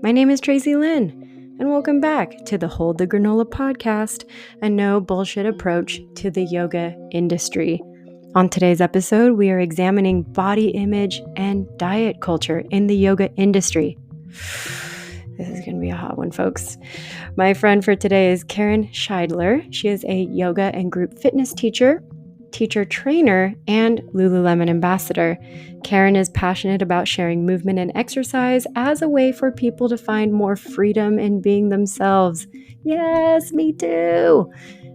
My name is Tracy Lynn, and welcome back to the Hold the Granola podcast, a no bullshit approach to the yoga industry. On today's episode, we are examining body image and diet culture in the yoga industry. This is going to be a hot one, folks. My friend for today is Karen Shideler. She is a yoga and group fitness teacher trainer, and Lululemon ambassador. Karen is passionate about sharing movement and exercise as a way for people to find more freedom in being themselves. Yes, me too.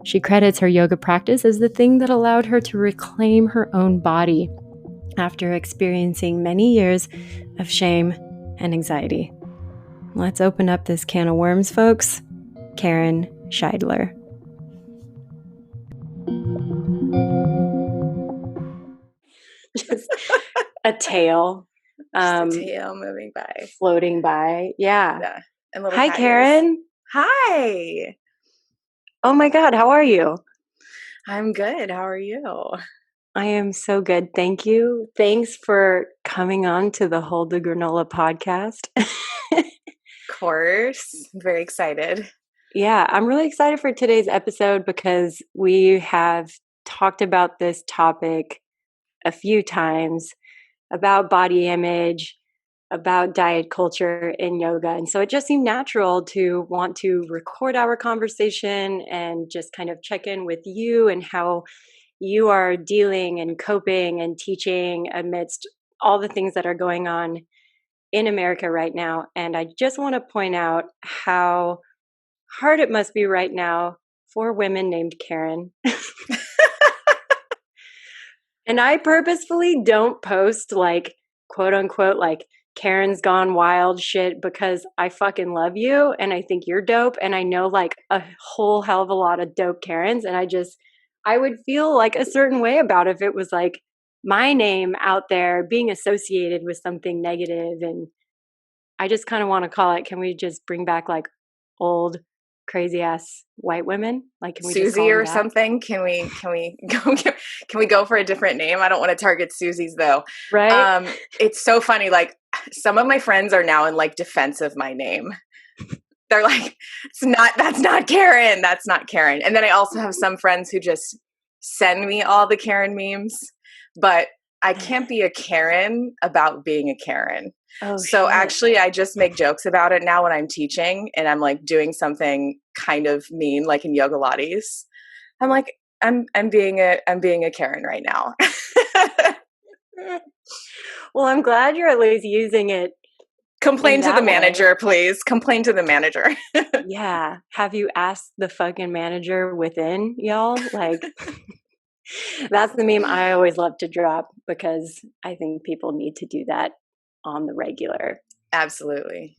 She credits her yoga practice as the thing that allowed her to reclaim her own body after experiencing many years of shame and anxiety. Let's open up this can of worms, folks. Karen Shideler. Just a tail. Just a tail moving by. Floating by. Yeah. And little Hi, tigers. Karen. Hi. Oh my God, how are you? I'm good. How are you? I am so good. Thank you. Thanks for coming on to the Hold the Granola podcast. Of course. I'm very excited. Yeah, I'm really excited for today's episode because we have talked about this topic a few times about body image, about diet culture in yoga. And so it just seemed natural to want to record our conversation and just kind of check in with you and how you are dealing and coping and teaching amidst all the things that are going on in America right now. And I just want to point out how hard it must be right now for women named Karen. And I purposefully don't post like quote unquote like Karen's gone wild shit because I fucking love you and I think you're dope and I know like a whole hell of a lot of dope Karens and I would feel like a certain way about if it was like my name out there being associated with something negative, and I just kind of want to call it, can we just bring back like old crazy ass white women, like can we Susie or something? Can we go for a different name? I don't want to target Susie's though. Right? It's so funny. Like some of my friends are now in like defense of my name. They're like, that's not Karen. That's not Karen. And then I also have some friends who just send me all the Karen memes, but I can't be a Karen about being a Karen. Oh, so shit. Actually, I just make jokes about it now when I'm teaching and I'm like doing something kind of mean, like in yoga lattes. I'm like, I'm being a Karen right now. Well, I'm glad you're at least using it. Complain to the manager, please. Complain to the manager. Yeah. Have you asked the fucking manager within, y'all? Like, that's the meme I always love to drop because I think people need to do that on the regular. Absolutely.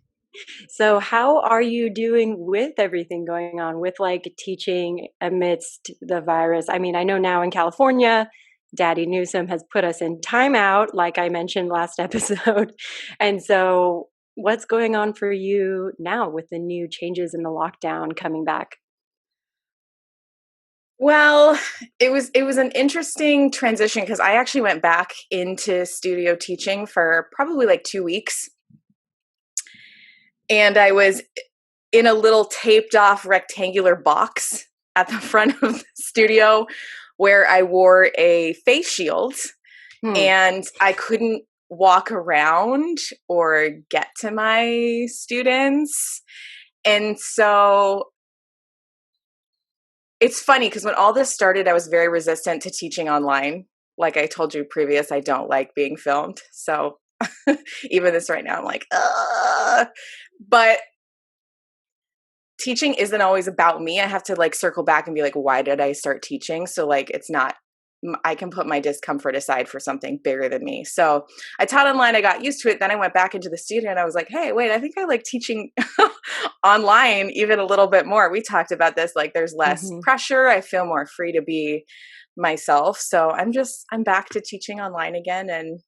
So how are you doing with everything going on with like teaching amidst the virus? I mean, I know now in California, Daddy Newsom has put us in timeout, like I mentioned last episode. And so what's going on for you now with the new changes in the lockdown coming back? Well, it was an interesting transition because I actually went back into studio teaching for probably like 2 weeks. And I was in a little taped off rectangular box at the front of the studio where I wore a face shield and I couldn't walk around or get to my students. And so it's funny because when all this started, I was very resistant to teaching online. Like I told you previous, I don't like being filmed. So even this right now, I'm like, ugh. But teaching isn't always about me. I have to like circle back and be like, why did I start teaching? So like, it's not, I can put my discomfort aside for something bigger than me. So I taught online, I got used to it. Then I went back into the studio and I was like, hey, wait, I think I like teaching online even a little bit more. We talked about this, like there's less pressure. I feel more free to be myself. So I'm back to teaching online again and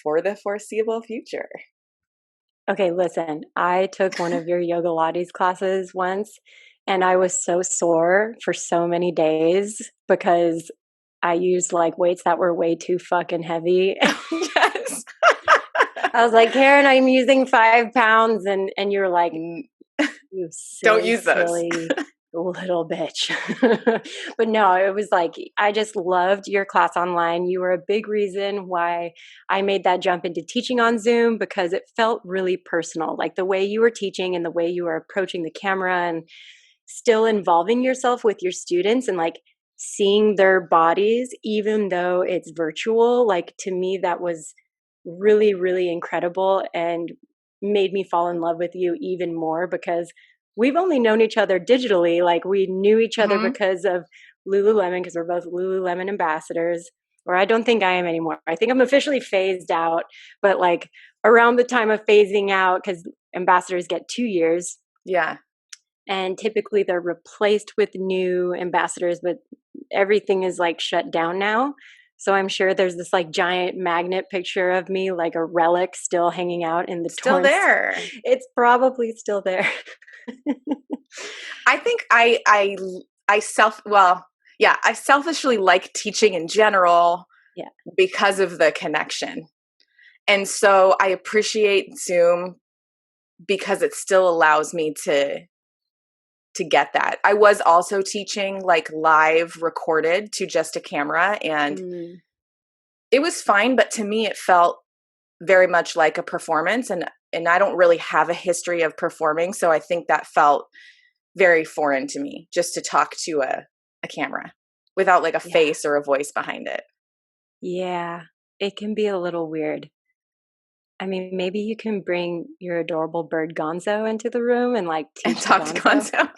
for the foreseeable future. Okay, listen, I took one of your yoga lattes classes once and I was so sore for so many days because I used like weights that were way too fucking heavy. Yes. I was like, Karen, I'm using 5 pounds. And you're like, you Don't silly, use those. silly little bitch. But no, it was like, I just loved your class online. You were a big reason why I made that jump into teaching on Zoom, because it felt really personal. Like the way you were teaching and the way you were approaching the camera and still involving yourself with your students and like seeing their bodies, even though it's virtual. Like to me, that was really, really incredible and made me fall in love with you even more, because we've only known each other digitally. Like we knew each other Mm-hmm. because of Lululemon, because we're both Lululemon ambassadors. Or I don't think I am anymore. I think I'm officially phased out, but like around the time of phasing out, because ambassadors get 2 years. Yeah. And typically they're replaced with new ambassadors, but everything is like shut down now. So I'm sure there's this like giant magnet picture of me, like a relic still hanging out in the Still Torrance. there. It's probably still there. I think I selfishly like teaching in general. Yeah. Because of the connection. And so I appreciate Zoom because it still allows me to get that. I was also teaching like live recorded to just a camera, and it was fine, but to me it felt very much like a performance, and I don't really have a history of performing, so I think that felt very foreign to me, just to talk to a camera without like a face or a voice behind it. Yeah, it can be a little weird. I mean, maybe you can bring your adorable bird Gonzo into the room and like teach and talk to Gonzo.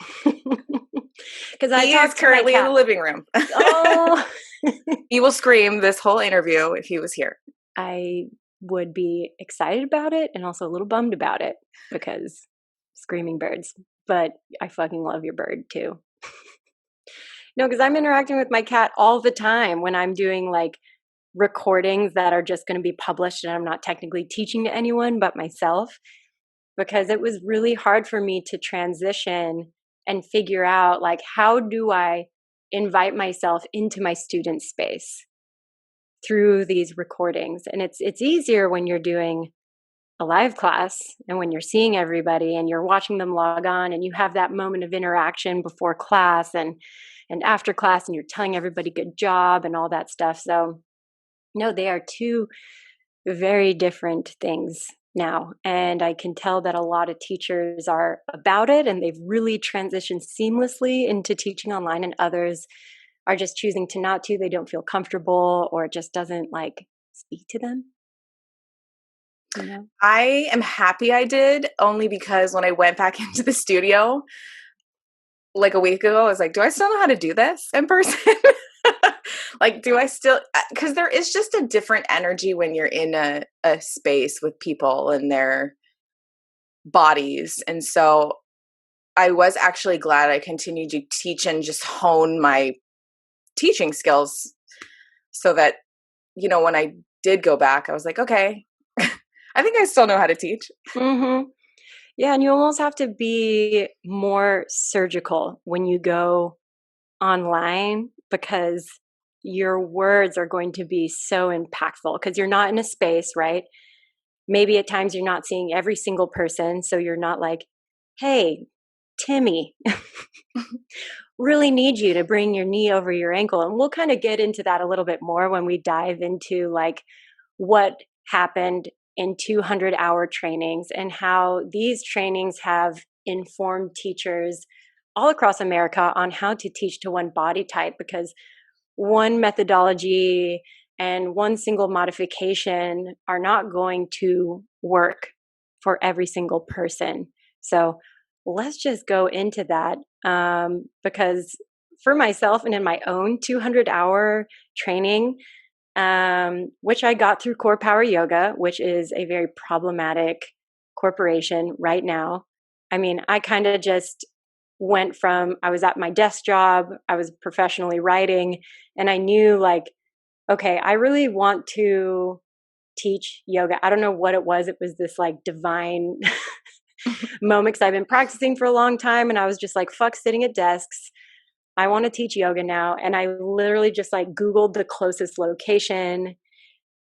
Because he is currently in the living room. Oh, he will scream this whole interview if he was here. I would be excited about it and also a little bummed about it, because screaming birds. But I fucking love your bird too. No, because I'm interacting with my cat all the time when I'm doing like recordings that are just going to be published, and I'm not technically teaching to anyone but myself, because it was really hard for me to transition and figure out like, how do I invite myself into my student space through these recordings. And it's easier when you're doing a live class and when you're seeing everybody and you're watching them log on and you have that moment of interaction before class and after class, and you're telling everybody good job and all that stuff. So no, they are two very different things now. And I can tell that a lot of teachers are about it and they've really transitioned seamlessly into teaching online, and others are just choosing to not to. They don't feel comfortable, or it just doesn't like speak to them. You know? I am happy I did, only because when I went back into the studio like a week ago, I was like, do I still know how to do this in person? Like, do I still, because there is just a different energy when you're in a space with people and their bodies. And so I was actually glad I continued to teach and just hone my teaching skills so that, you know, when I did go back, I was like, okay, I think I still know how to teach. Mm-hmm. Yeah, and you almost have to be more surgical when you go online, because your words are going to be so impactful, because you're not in a space, right? Maybe at times you're not seeing every single person. So you're not like, hey, Timmy, really need you to bring your knee over your ankle. And we'll kind of get into that a little bit more when we dive into like what happened in 200-hour trainings and how these trainings have informed teachers all across America on how to teach to one body type, because one methodology and one single modification are not going to work for every single person. So let's just go into that, because for myself and in my own 200-hour training, which I got through Core Power Yoga, which is a very problematic corporation right now. I mean, I kind of just went from, I was at my desk job, I was professionally writing, and I knew like, okay, I really want to teach yoga. I don't know what it was. It was this like divine moment, because I've been practicing for a long time, and I was just like, fuck sitting at desks. I want to teach yoga now. And I literally just like Googled the closest location.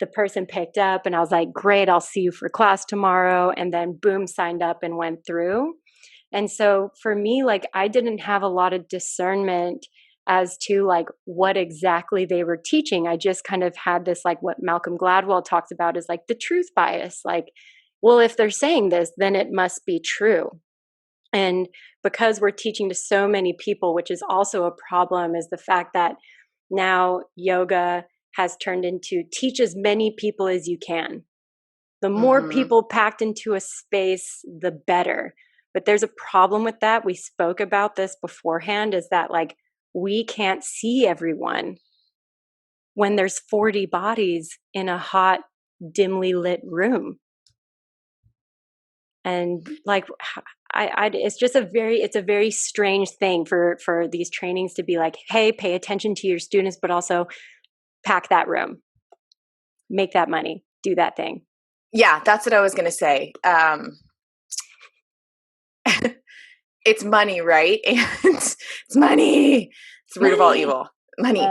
the person picked up and I was like, great, I'll see you for class tomorrow. And then boom, signed up and went through. And so for me, like, I didn't have a lot of discernment as to like what exactly they were teaching. I just kind of had this, like what Malcolm Gladwell talks about is like the truth bias. Like, well, if they're saying this, then it must be true. And because we're teaching to so many people, which is also a problem, is the fact that now yoga has turned into teach as many people as you can. The more people packed into a space, the better. But there's a problem with that. We spoke about this beforehand, is that like we can't see everyone when there's 40 bodies in a hot, dimly lit room. And like it's just it's a very strange thing for these trainings to be like, hey, pay attention to your students, but also pack that room, make that money, do that thing. Yeah, that's what I was going to say. It's money, right? And it's money. It's the root of all evil. Money.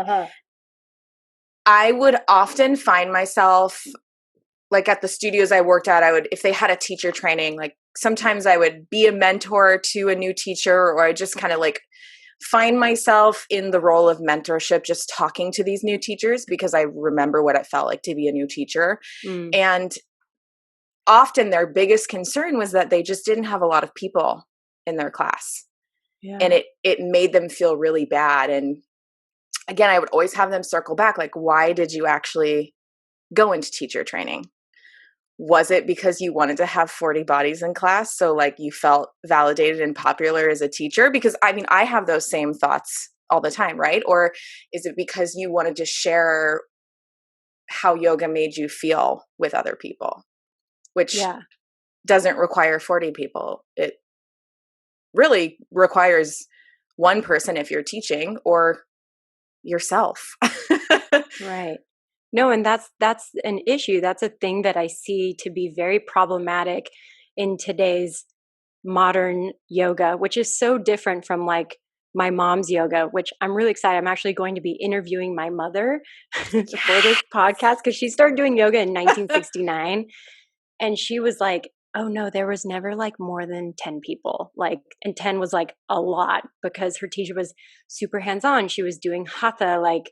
I would often find myself, like at the studios I worked at, if they had a teacher training, like sometimes I would be a mentor to a new teacher, or I just kind of like find myself in the role of mentorship, just talking to these new teachers because I remember what it felt like to be a new teacher. And often their biggest concern was that they just didn't have a lot of people in their class. And it made them feel really bad. And again, I would always have them circle back, like, why did you actually go into teacher training? Was it because you wanted to have 40 bodies in class? So like you felt validated and popular as a teacher? Because I mean, I have those same thoughts all the time, right? Or is it because you wanted to share how yoga made you feel with other people, which doesn't require 40 people. It really requires one person if you're teaching, or yourself. Right. No, and that's an issue. That's a thing that I see to be very problematic in today's modern yoga, which is so different from like my mom's yoga, which I'm really excited. I'm actually going to be interviewing my mother for this podcast because she started doing yoga in 1969. And she was like, oh no, there was never like more than 10 people. Like, and 10 was like a lot because her teacher was super hands-on. She was doing hatha, like,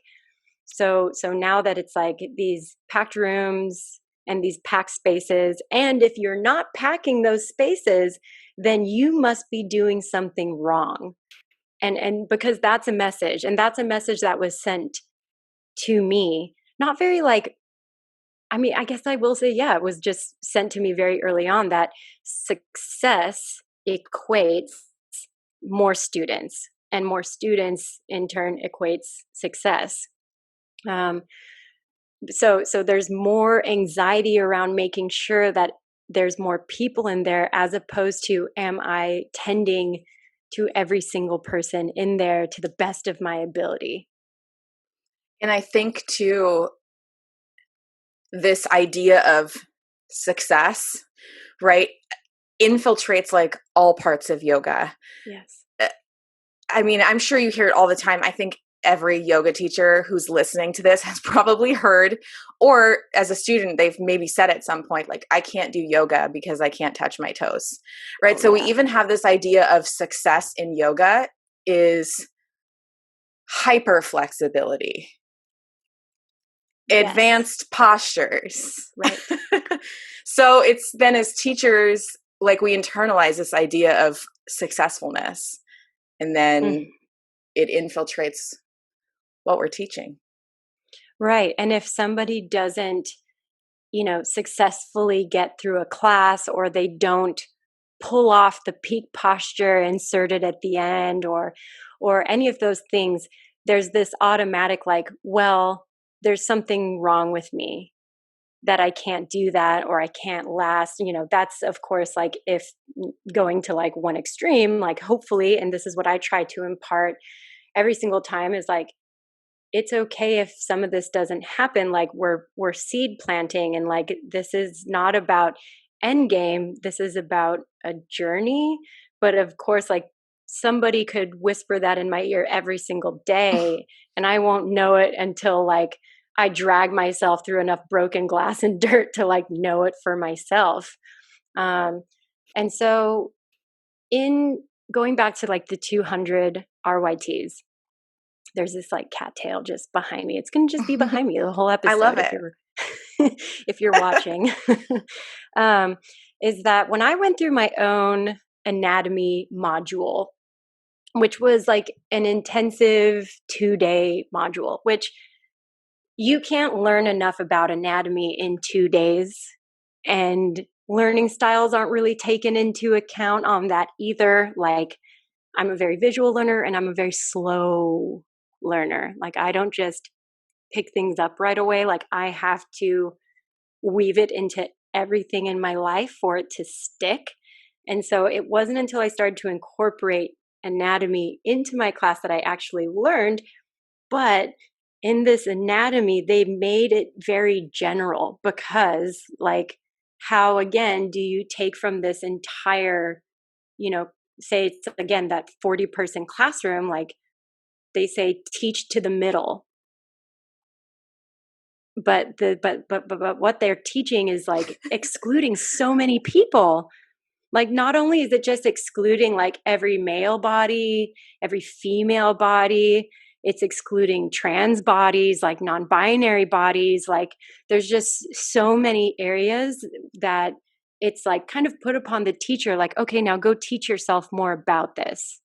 so now that it's like these packed rooms and these packed spaces, and if you're not packing those spaces, then you must be doing something wrong. And because that's a message, and that's a message that was sent to me, not very like, I mean, I guess I will say, yeah, it was just sent to me very early on that success equates more students, and more students in turn equates success. So there's more anxiety around making sure that there's more people in there, as opposed to, am I tending to every single person in there to the best of my ability? And I think too, this idea of success, right, infiltrates like all parts of yoga. Yes. I mean, I'm sure you hear it all the time. I think every yoga teacher who's listening to this has probably heard, or as a student, they've maybe said at some point, like, I can't do yoga because I can't touch my toes, right? So we even have this idea of success in yoga is hyper flexibility, advanced postures. Right. So it's then as teachers, like we internalize this idea of successfulness, and then it infiltrates what we're teaching. Right. And if somebody doesn't, successfully get through a class, or they don't pull off the peak posture inserted at the end, or any of those things, there's this automatic like, well, there's something wrong with me that I can't do that, or I can't last. That's of course, like, if going to like one extreme, like hopefully, and this is what I try to impart every single time, is like, it's okay if some of this doesn't happen. Like, we're seed planting, and like, this is not about end game. This is about a journey. But of course, like, somebody could whisper that in my ear every single day, and I won't know it until like I drag myself through enough broken glass and dirt to like know it for myself. And so in going back to like the 200 RYTs, there's this like cattail just behind me. It's going to just be behind me the whole I love episode if it. you're if you're watching. Is that when I went through my own anatomy module, which was like an intensive 2-day module, which you can't learn enough about anatomy in 2 days, and learning styles aren't really taken into account on that either. Like, I'm a very visual learner and I'm a very slow learner. Like, I don't just pick things up right away. Like, I have to weave it into everything in my life for it to stick. And so it wasn't until I started to incorporate anatomy into my class that I actually learned. But in this anatomy, they made it very general because, like, how again do you take from this entire, say it's again that 40-person classroom, like they say teach to the middle. But what they're teaching is like excluding so many people. Like, not only is it just excluding like every male body, every female body, it's excluding trans bodies, like non-binary bodies. Like, there's just so many areas that it's like kind of put upon the teacher, like, okay, now go teach yourself more about this.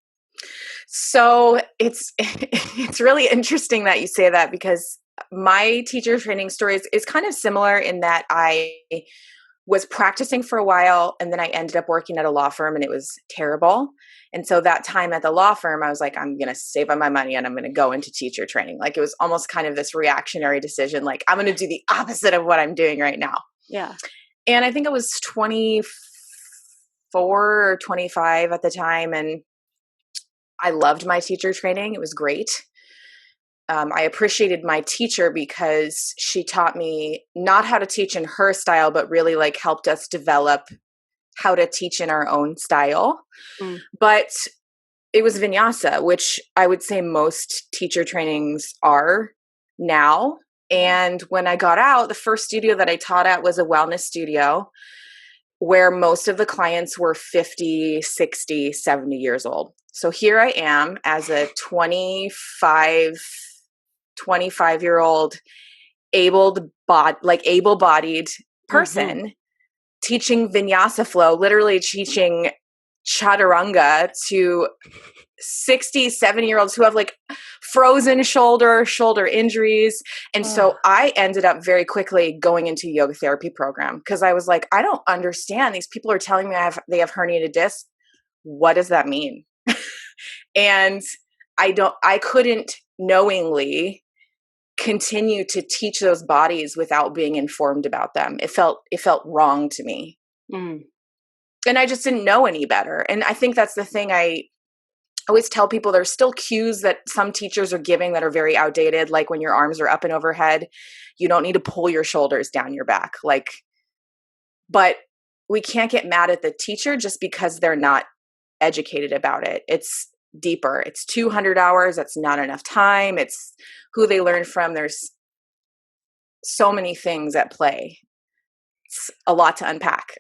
So it's it's really interesting that you say that, because my teacher training story is kind of similar in that I was practicing for a while and then I ended up working at a law firm and it was terrible. And so that time at the law firm, I was like, I'm going to save on my money and I'm going to go into teacher training. Like, it was almost kind of this reactionary decision. Like, I'm going to do the opposite of what I'm doing right now. Yeah. And I think I was 24 or 25 at the time. And I loved my teacher training. It was great. I appreciated my teacher because she taught me not how to teach in her style, but really like helped us develop how to teach in our own style. Mm. But it was vinyasa, which I would say most teacher trainings are now. And when I got out, the first studio that I taught at was a wellness studio where most of the clients were 50, 60, 70 years old. So here I am as a 25-year-old able-bodied person teaching vinyasa flow, literally teaching chaturanga to 60, 70-year-olds who have like frozen shoulder injuries. And so I ended up very quickly going into a yoga therapy program because I was like, I don't understand. These people are telling me they have herniated discs. What does that mean? And I couldn't knowingly continue to teach those bodies without being informed about them. It felt wrong to me. And I just didn't know any better. And I think that's the thing I always tell people. There's still cues that some teachers are giving that are very outdated. Like when your arms are up and overhead, you don't need to pull your shoulders down your back. But we can't get mad at the teacher just because they're not educated about it. It's deeper. It's 200 hours. That's not enough time. It's who they learn from. There's so many things at play. It's a lot to unpack.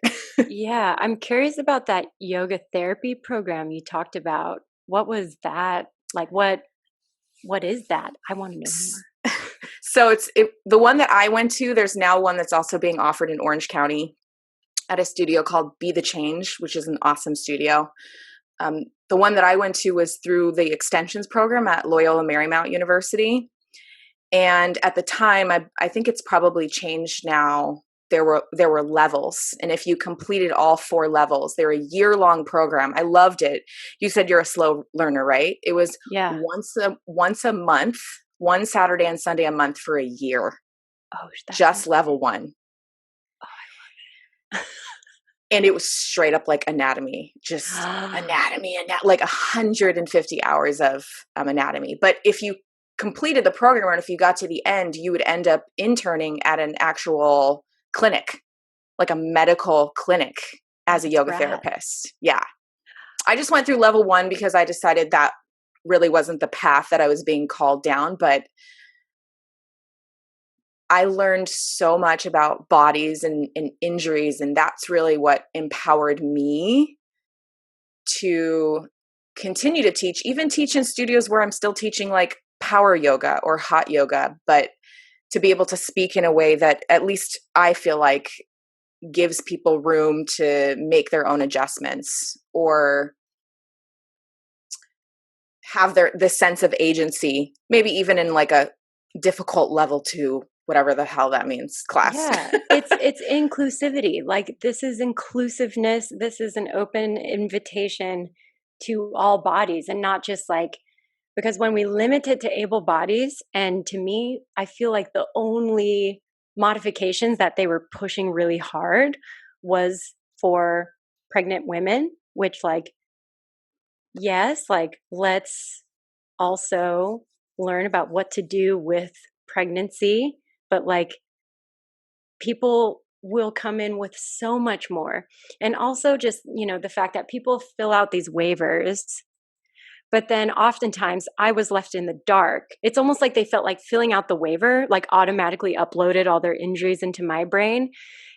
Yeah. I'm curious about that yoga therapy program you talked about. What was that? Like, what is that? I want to know more. So the one that I went to, there's now one that's also being offered in Orange County at a studio called Be the Change, which is an awesome studio. The one that I went to was through the extensions program at Loyola Marymount University. And at the time, I think it's probably changed now. There were levels. And if you completed all 4 levels, they're a year-long program. I loved it. You said you're a slow learner, right? It was once a month, one Saturday and Sunday a month for a year. Oh, just level 1. Oh, I love it. And it was straight up like anatomy, just anatomy, like 150 hours of anatomy. But if you completed the program and if you got to the end, you would end up interning at an actual clinic, like a medical clinic as a yoga therapist. Yeah. I just went through level 1 because I decided that really wasn't the path that I was being called down. But I learned so much about bodies and injuries, and that's really what empowered me to continue to teach, even teach in studios where I'm still teaching like power yoga or hot yoga, but to be able to speak in a way that at least I feel like gives people room to make their own adjustments or have the sense of agency, maybe even in like a difficult level 2, whatever the hell that means, class. Yeah, it's inclusivity. Like, this is inclusiveness. This is an open invitation to all bodies, and not just like, because when we limit it to able bodies, and to me, I feel like the only modifications that they were pushing really hard was for pregnant women, which, like, yes, like, let's also learn about what to do with pregnancy, but like, people will come in with so much more. And also, just, the fact that people fill out these waivers, but then oftentimes I was left in the dark. It's almost like they felt like filling out the waiver like automatically uploaded all their injuries into my brain.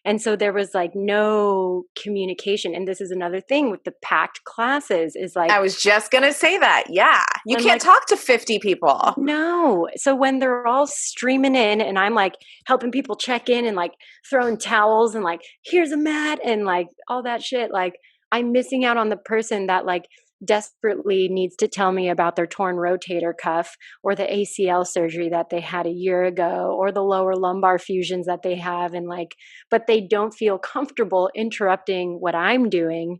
And so there was like no communication. And this is another thing with the packed classes, is like, I was just going to say that. Yeah. You can't like, talk to 50 people. no. So when they're all streaming in and I'm like helping people check in and like throwing towels and like, here's a mat and like all that shit, like, I'm missing out on the person that like desperately needs to tell me about their torn rotator cuff or the ACL surgery that they had a year ago or the lower lumbar fusions that they have, and like, but they don't feel comfortable interrupting what I'm doing.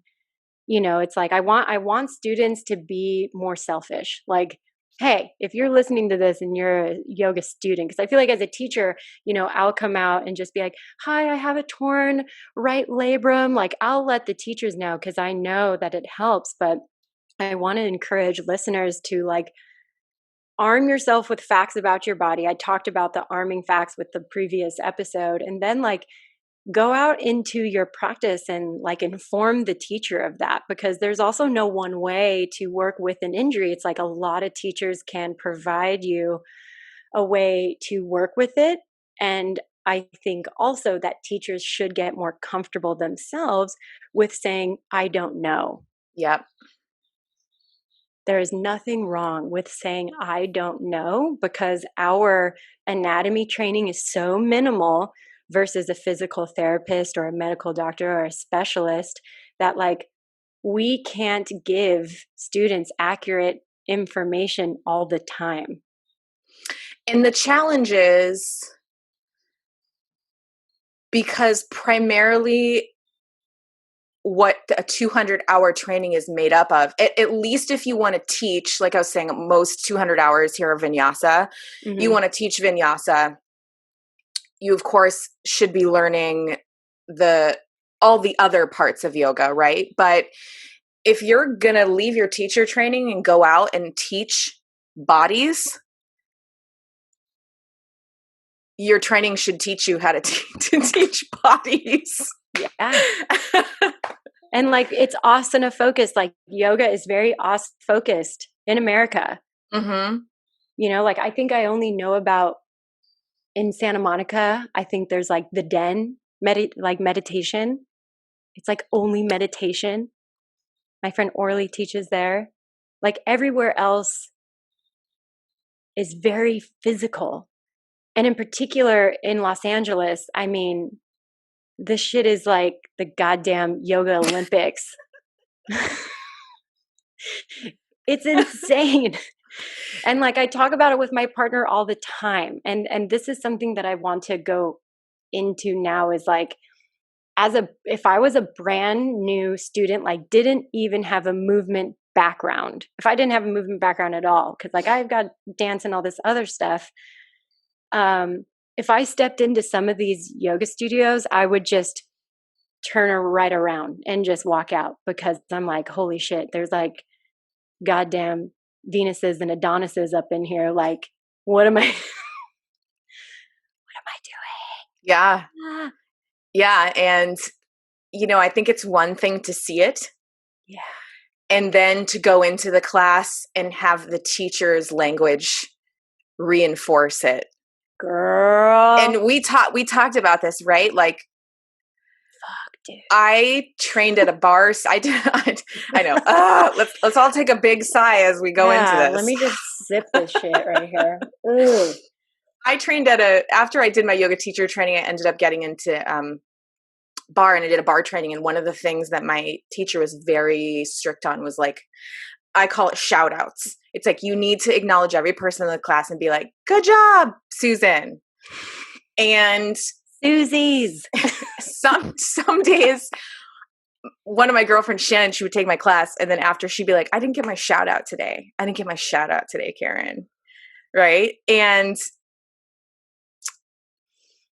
It's like, I want students to be more selfish. Like, hey, if you're listening to this and you're a yoga student, because I feel like as a teacher, I'll come out and just be like, hi, I have a torn right labrum. Like, I'll let the teachers know because I know that it helps. But I want to encourage listeners to like arm yourself with facts about your body. I talked about the arming facts with the previous episode, and then like go out into your practice and like inform the teacher of that, because there's also no one way to work with an injury. It's like a lot of teachers can provide you a way to work with it. And I think also that teachers should get more comfortable themselves with saying, I don't know. Yep. There is nothing wrong with saying, I don't know, because our anatomy training is so minimal versus a physical therapist or a medical doctor or a specialist, that like, we can't give students accurate information all the time. And the challenge is because primarily what a 200-hour training is made up of, at least if you want to teach, like I was saying, most 200 hours here are vinyasa. Mm-hmm. You want to teach vinyasa, you of course should be learning all the other parts of yoga, right? But if you're going to leave your teacher training and go out and teach bodies, your training should teach you how to teach bodies. Yeah. And like, it's asana focused. Like, yoga is very asana focused in America. Mm-hmm. Like, I think I only know about in Santa Monica, I think there's like the Den meditation. It's like only meditation. My friend Orly teaches there. Like, everywhere else is very physical. And in particular in Los Angeles, I mean, this shit is like the goddamn yoga Olympics. It's insane. And like, I talk about it with my partner all the time. And this is something that I want to go into now, is like, if I was a brand new student, like didn't even have a movement background, if I didn't have a movement background at all, because like I've got dance and all this other stuff. If I stepped into some of these yoga studios, I would just turn right around and just walk out, because I'm like, holy shit, there's like goddamn Venuses and Adonises up in here. Like, what am I doing? Yeah. Yeah. And, I think it's one thing to see it. Yeah. And then to go into the class and have the teacher's language reinforce it. Girl. And we talked about this, right? Like, fuck, dude. I trained at a bar. I know. Let's all take a big sigh as we go into this. Let me just sip this shit right here. Ooh. I trained after I did my yoga teacher training, I ended up getting into bar, and I did a bar training. And one of the things that my teacher was very strict on was like, I call it shout outs. It's like, you need to acknowledge every person in the class and be like, good job, Susan. And Susie's. some days, one of my girlfriends, Shannon, she would take my class, and then after she'd be like, I didn't get my shout out today. Karen. Right. And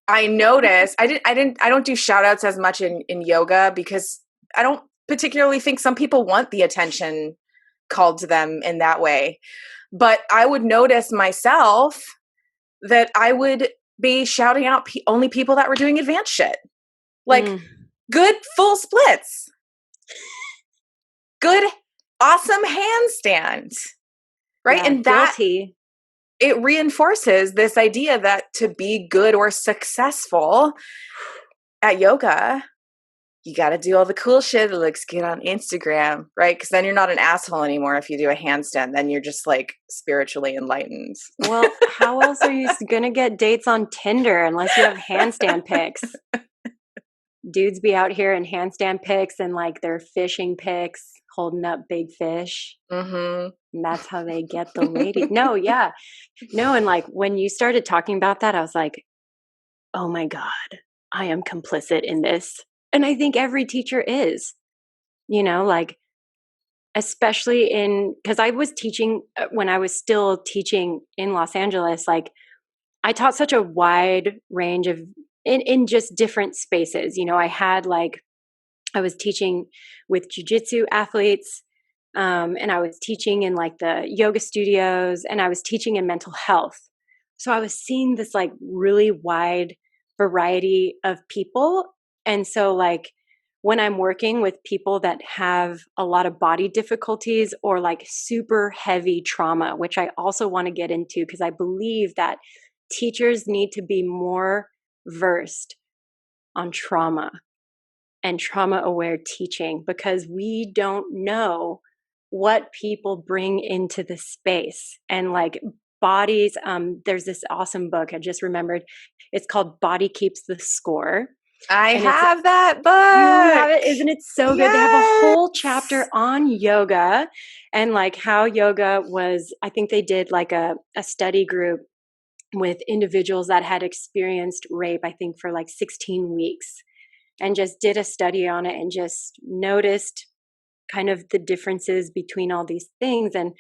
I noticed I don't do shout outs as much in yoga, because I don't particularly think some people want the attention called to them in that way. But I would notice myself that I would be shouting out only people that were doing advanced shit. Like good full splits. Good, awesome handstands. Right. Yeah, and that guilty. It reinforces this idea that to be good or successful at yoga, you got to do all the cool shit that looks good on Instagram, right? Because then you're not an asshole anymore if you do a handstand. Then you're just like spiritually enlightened. Well, how else are you going to get dates on Tinder unless you have handstand pics? Dudes be out here in handstand pics and like their fishing pics, holding up big fish. Mm-hmm. And that's how they get the ladies. No, yeah. No, and like when you started talking about that, I was like, oh my God, I am complicit in this. And I think every teacher is, like, especially because I was teaching when I was still teaching in Los Angeles, like I taught such a wide range of, in just different spaces. I was teaching with jujitsu athletes, and I was teaching in like the yoga studios, and I was teaching in mental health. So I was seeing this like really wide variety of people. And so like when I'm working with people that have a lot of body difficulties or like super heavy trauma, which I also want to get into because I believe that teachers need to be more versed on trauma and trauma aware teaching, because we don't know what people bring into the space. And like bodies, there's this awesome book I just remembered. It's called Body Keeps the Score. I have that book. You have it? Isn't it so good? Yes. They have a whole chapter on yoga and like how yoga was, I think they did like a study group with individuals that had experienced rape, I think for like 16 weeks, and just did a study on it and just noticed kind of the differences between all these things. And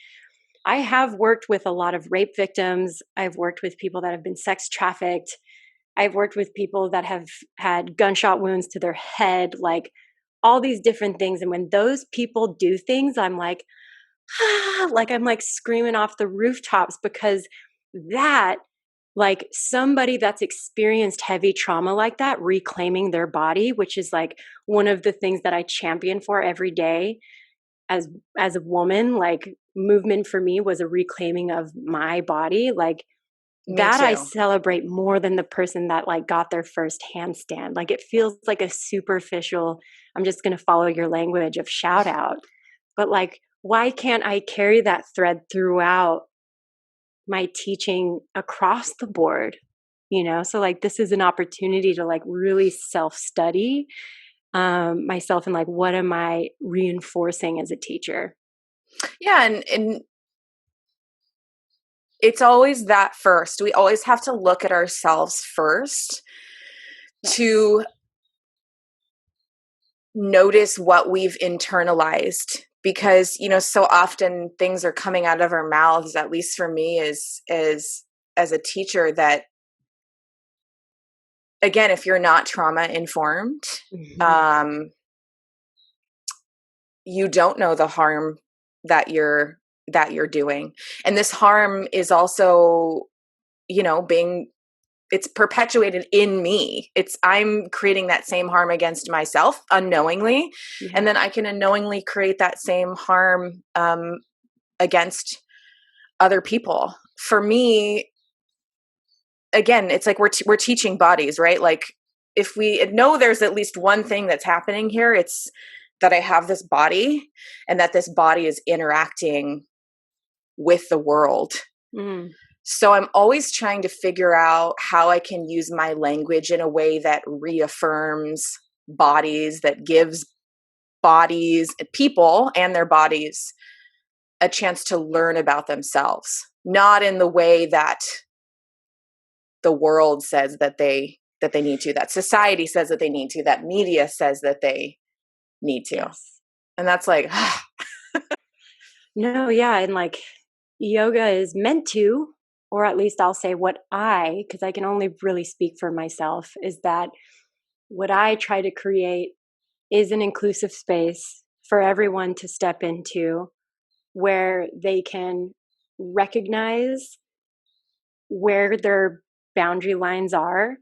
I have worked with a lot of rape victims. I've worked with people that have been sex trafficked. I've worked with people that have had gunshot wounds to their head, like all these different things. And when those people do things, I'm like, like I'm like screaming off the rooftops, because that, like somebody that's experienced heavy trauma like that, reclaiming their body, which is like one of the things that I champion for every day as a woman. Like movement for me was a reclaiming of my body. Like that I celebrate more than the person that like got their first handstand. Like it feels like a superficial, I'm just going to follow your language of shout out. But like, why can't I carry that thread throughout my teaching across the board? So like this is an opportunity to like really self-study myself and like what am I reinforcing as a teacher? Yeah, and it's always that first. We always have to look at ourselves first to notice what we've internalized, because so often things are coming out of our mouths, at least for me as a teacher, that again, if you're not trauma informed, you don't know the harm that you're doing. And this harm is also, it's perpetuated in me. I'm creating that same harm against myself unknowingly. Yeah. And then I can unknowingly create that same harm against other people. For me, again, it's like we're teaching bodies, right? Like if we know there's at least one thing that's happening here, it's that I have this body and that this body is interacting with the world. Mm. So I'm always trying to figure out how I can use my language in a way that reaffirms bodies, that gives bodies, people and their bodies a chance to learn about themselves, not in the way that the world says that they need to, that society says that they need to, that media says that they need to. Yes. And that's like, no, yeah. And like yoga is meant to, or at least I'll say because I can only really speak for myself, is that what I try to create is an inclusive space for everyone to step into where they can recognize where their boundary lines are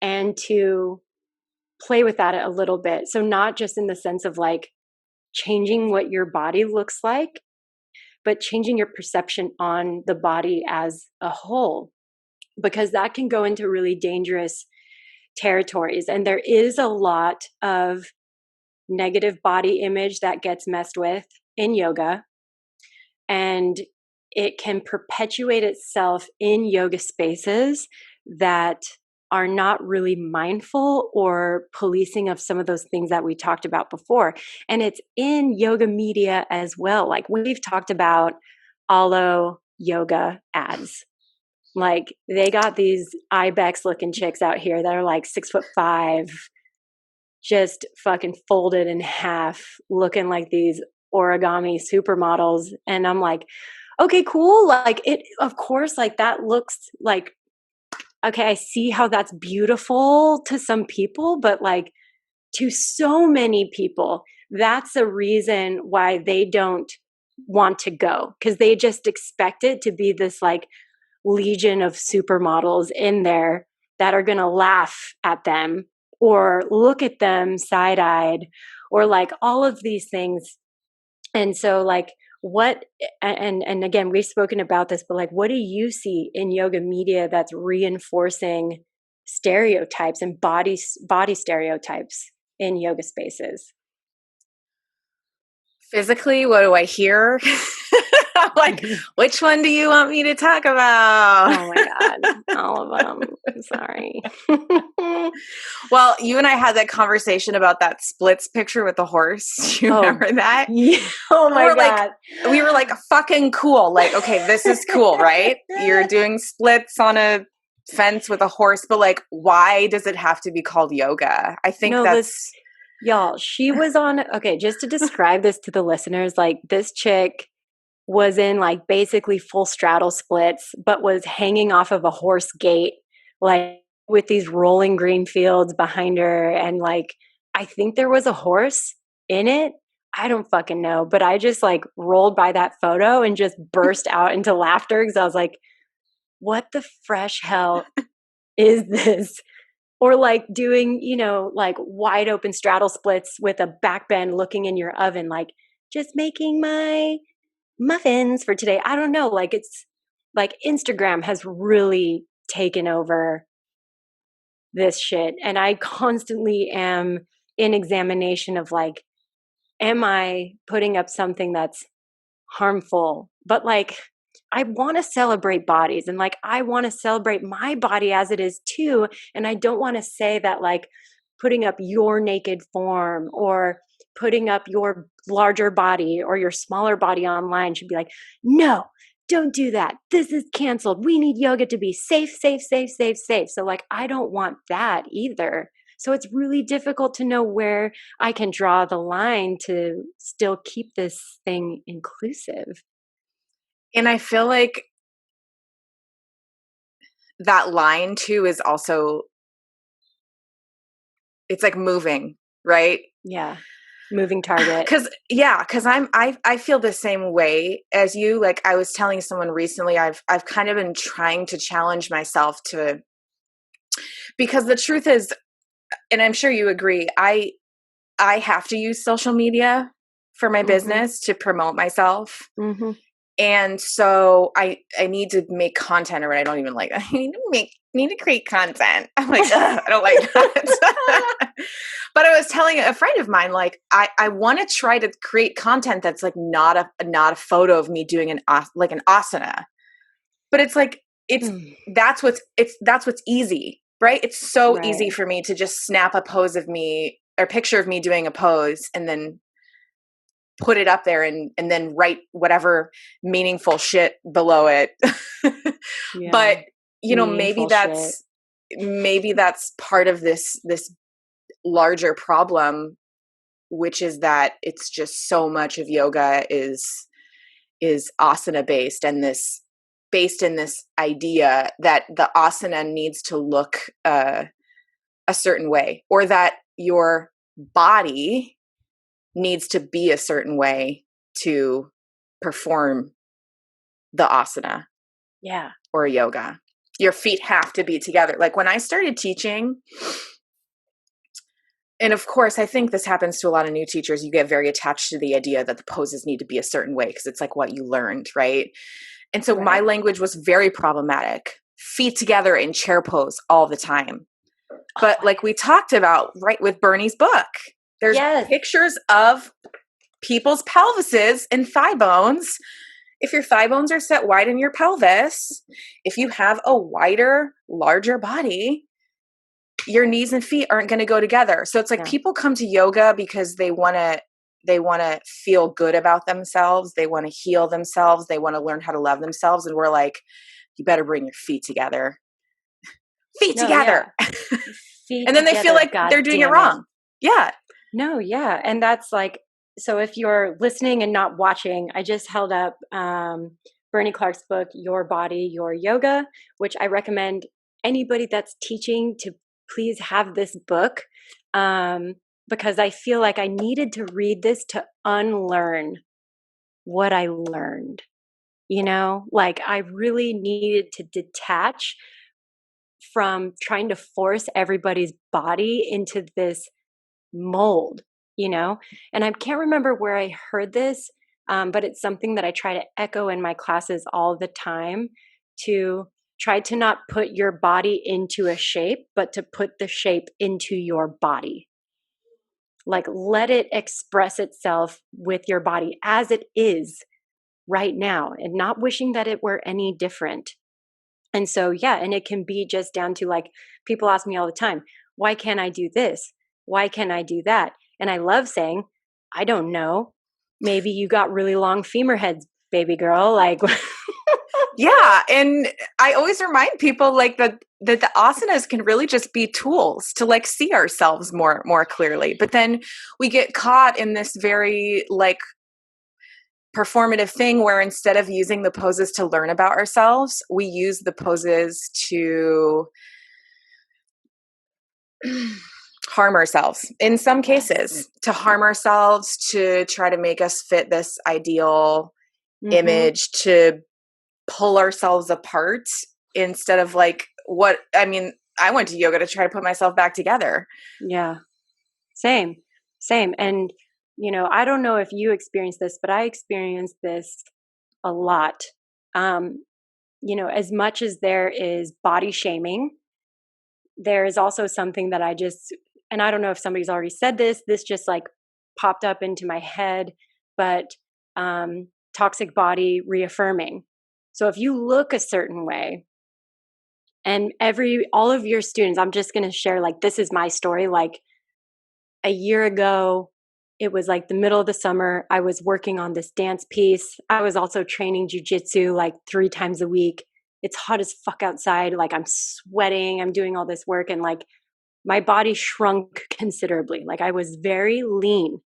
and to play with that a little bit. So not just in the sense of like changing what your body looks like, but changing your perception on the body as a whole, because that can go into really dangerous territories. And there is a lot of negative body image that gets messed with in yoga. And it can perpetuate itself in yoga spaces that are not really mindful or policing of some of those things that we talked about before. And it's in yoga media as well. Like we've talked about Alo yoga ads. Like they got these ibex looking chicks out here that are like 6'5", just fucking folded in half, looking like these origami supermodels. And I'm like, okay, cool. Like it, of course, like that looks like, okay, I see how that's beautiful to some people, but like to so many people, that's a reason why they don't want to go, because they just expect it to be this like legion of supermodels in there that are going to laugh at them or look at them side-eyed or like all of these things. And so like what, and again, we've spoken about this, but like, what do you see in yoga media that's reinforcing stereotypes and body stereotypes in yoga spaces? physically, what do I hear? I'm like, which one do you want me to talk about? Oh my God, all of them. I'm sorry. Well, you and I had that conversation about that splits picture with the horse. Do you remember that? Yeah. Oh my God. We were like, fucking cool. Like, okay, this is cool, right? You're doing splits on a fence with a horse, but like, why does it have to be called yoga? I think that's... Y'all, she was on, okay, just to describe this to the listeners, like this chick was in like basically full straddle splits, but was hanging off of a horse gate, like with these rolling green fields behind her. And like, I think there was a horse in it. I don't fucking know. But I just like rolled by that photo and just burst out into laughter because I was like, what the fresh hell is this? Or like doing, you know, like wide open straddle splits with a back bend looking in your oven, like just making my muffins for today. I don't know. Like it's like Instagram has really taken over this shit. And I constantly am in examination of like, am I putting up something that's harmful? But like, I want to celebrate bodies and like, I want to celebrate my body as it is too. And I don't want to say that like putting up your naked form or putting up your larger body or your smaller body online should be like, no, don't do that. This is canceled. We need yoga to be safe, safe, safe, safe, safe. So like, I don't want that either. So it's really difficult to know where I can draw the line to still keep this thing inclusive. And I feel like that line too is also, it's like moving, right? Yeah. Moving target. Cause I feel the same way as you. Like I was telling someone recently, I've kind of been trying to challenge myself because the truth is, and I'm sure you agree, I have to use social media for my business to promote myself. Mm-hmm. And so I need to make content, or I don't even like, I need to create content. I'm like, I don't like that. But I was telling a friend of mine, like, I want to try to create content that's like not a photo of me doing an asana, but it's like, that's what's easy, right? It's so easy for me to just snap a pose of me or picture of me doing a pose and then put it up there and then write whatever meaningful shit below it. But maybe that's part of this larger problem, which is that it's just so much of yoga is asana based, and this based in this idea that the asana needs to look a certain way, or that your body needs to be a certain way to perform the asana. Yeah. Or yoga. Your feet have to be together. Like when I started teaching, and of course, I think this happens to a lot of new teachers, you get very attached to the idea that the poses need to be a certain way because it's like what you learned, right? And so my language was very problematic. Feet together in chair pose all the time. But like we talked about, right, with Bernie's book, there's pictures of people's pelvises and thigh bones. If your thigh bones are set wide in your pelvis, if you have a wider, larger body, your knees and feet aren't going to go together. So it's like people come to yoga because they want to feel good about themselves. They want to heal themselves. They want to learn how to love themselves. And we're like, you better bring your feet together. Feet together. Feet and then they feel like they're doing it wrong. Yeah. No, yeah. And that's like, so if you're listening and not watching, I just held up Bernie Clarke's book, Your Body, Your Yoga, which I recommend anybody that's teaching to please have this book, because I feel like I needed to read this to unlearn what I learned. Like I really needed to detach from trying to force everybody's body into this mold, and I can't remember where I heard this, but it's something that I try to echo in my classes all the time, to try to not put your body into a shape, but to put the shape into your body. Like let it express itself with your body as it is right now, and not wishing that it were any different. And so, and it can be just down to like, people ask me all the time, why can't I do this? Why can't I do that? And I love saying, I don't know. Maybe you got really long femur heads, baby girl. Like, yeah. And I always remind people like that the asanas can really just be tools to like see ourselves more clearly. But then we get caught in this very like performative thing where instead of using the poses to learn about ourselves, we use the poses to harm ourselves in some cases, to harm ourselves, to try to make us fit this ideal image, to pull ourselves apart instead of like I went to yoga to try to put myself back together. Yeah. Same. And, I don't know if you experienced this, but I experienced this a lot. As much as there is body shaming, there is also something that and I don't know if somebody's already said this just like popped up into my head, but toxic body reaffirming. So if you look a certain way, and all of your students, I'm just going to share, like, this is my story. Like a year ago, it was like the middle of the summer. I was working on this dance piece. I was also training jujitsu like 3 times a week. It's hot as fuck outside. Like I'm sweating. I'm doing all this work, and like my body shrunk considerably. Like I was very lean,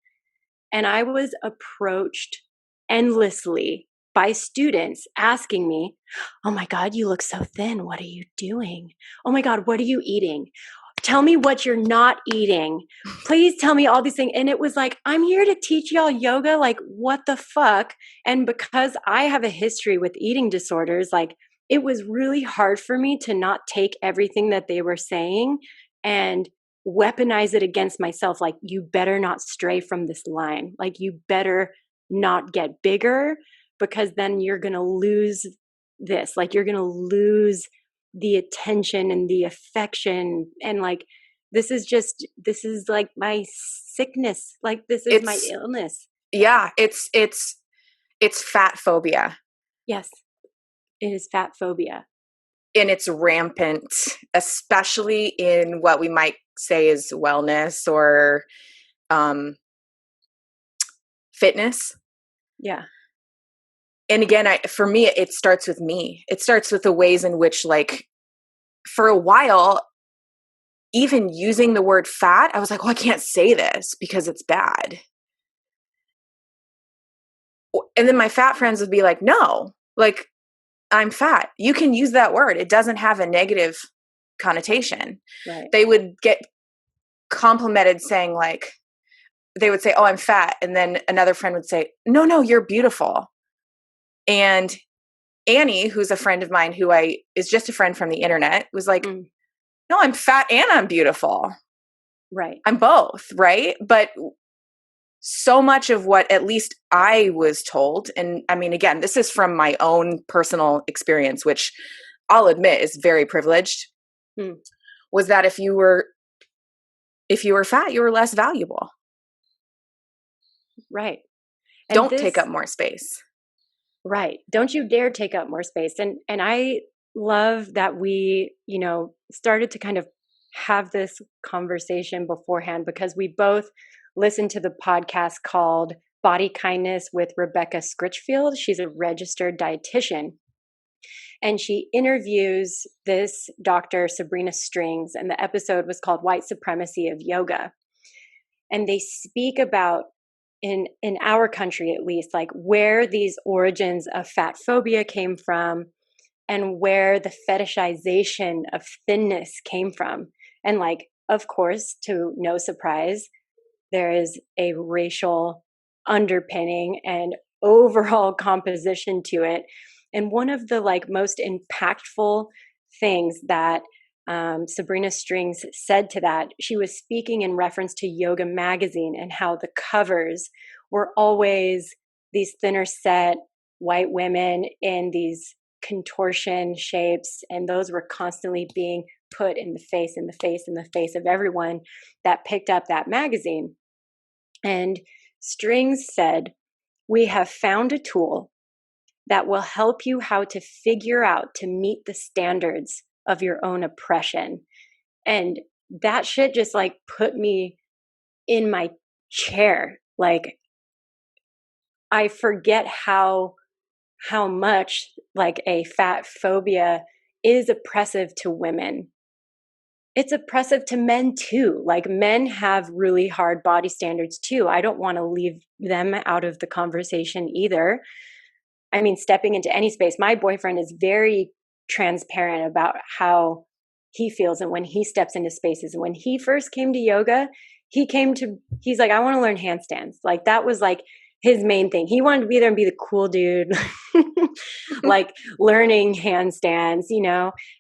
and I was approached endlessly by students asking me, "Oh my God, you look so thin. What are you doing? Oh my God, what are you eating? Tell me what you're not eating. Please tell me all these things." And it was like, I'm here to teach y'all yoga. Like, what the fuck? And because I have a history with eating disorders, like it was really hard for me to not take everything that they were saying and weaponize it against myself. Like, you better not stray from this line. Like, you better not get bigger, because then you're going to lose this. Like you're going to lose the attention and the affection. And like, this is like my sickness. Like this is my illness. Yeah. It's fat phobia. Yes, it is fat phobia. And it's rampant, especially in what we might say is wellness or fitness. Yeah. And again, for me, it starts with me. It starts with the ways in which, like, for a while, even using the word fat, I was like, well, I can't say this because it's bad. And then my fat friends would be like, no, like, I'm fat. You can use that word. It doesn't have a negative connotation. Right. They would get complimented saying, like, they would say, oh, I'm fat. And then another friend would say, no, you're beautiful. And Annie, who's a friend of mine who is just a friend from the internet, was like, no, I'm fat and I'm beautiful. Right. I'm both. Right. But so much of what at least I was told, and I mean, again, this is from my own personal experience, which I'll admit is very privileged, was that if you were fat, you were less valuable. Right. And don't take up more space. Right. Don't you dare take up more space. And I love that we, started to kind of have this conversation beforehand, because we both listened to the podcast called Body Kindness with Rebecca Scritchfield. She's a registered dietitian. And she interviews this doctor, Sabrina Strings, and the episode was called White Supremacy of Yoga. And they speak about, in our country at least, like where these origins of fat phobia came from and where the fetishization of thinness came from. And like, of course, to no surprise, there is a racial underpinning and overall composition to it. And one of the like most impactful things that Sabrina Strings said to that, she was speaking in reference to Yoga Magazine and how the covers were always these thinner set white women in these contortion shapes, and those were constantly being put in the face of everyone that picked up that magazine. And Strings said, we have found a tool that will help you how to figure out to meet the standards of your own oppression. And that shit just like put me in my chair. Like, I forget how much like a fat phobia is oppressive to women. It's oppressive to men too. Like, men have really hard body standards too. I don't want to leave them out of the conversation either. I mean, stepping into any space, my boyfriend is very transparent about how he feels and when he steps into spaces. And when he first came to yoga, he's like, I want to learn handstands. Like, that was like his main thing. He wanted to be there and be the cool dude, like learning handstands,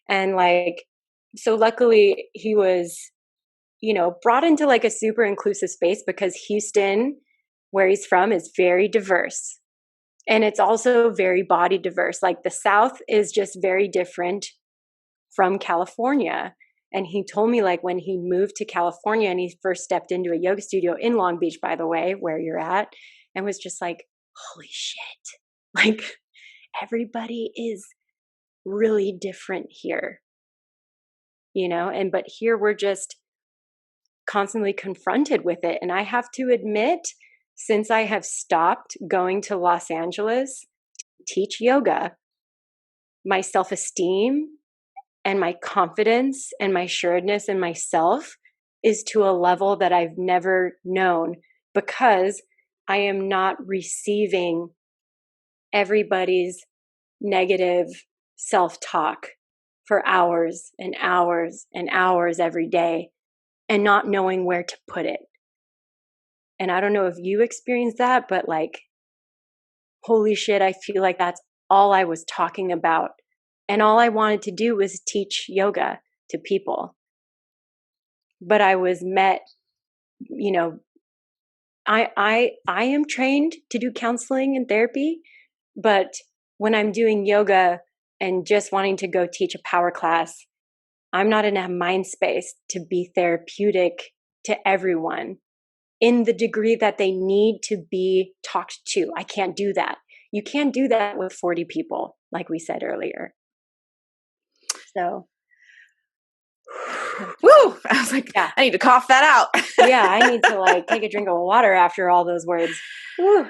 and like, so luckily he was, brought into like a super inclusive space, because Houston, where he's from, is very diverse. And it's also very body diverse. Like, the South is just very different from California. And he told me, like, when he moved to California and he first stepped into a yoga studio in Long Beach, by the way, where you're at, and was just like, holy shit. Like, everybody is really different here, but here we're just constantly confronted with it. And I have to admit, since I have stopped going to Los Angeles to teach yoga, my self-esteem and my confidence and my assuredness in myself is to a level that I've never known, because I am not receiving everybody's negative self-talk for hours and hours and hours every day and not knowing where to put it. And I don't know if you experienced that, but like, holy shit, I feel like that's all I was talking about. And all I wanted to do was teach yoga to people. But I was met, I am trained to do counseling and therapy, But when I'm doing yoga and just wanting to go teach a power class, I'm not in a mind space to be therapeutic to everyone in the degree that they need to be talked to. I can't do that. You can't do that with 40 people, like we said earlier. So, woo! I was like, yeah. I need to cough that out. Yeah, I need to like take a drink of water after all those words. Woo.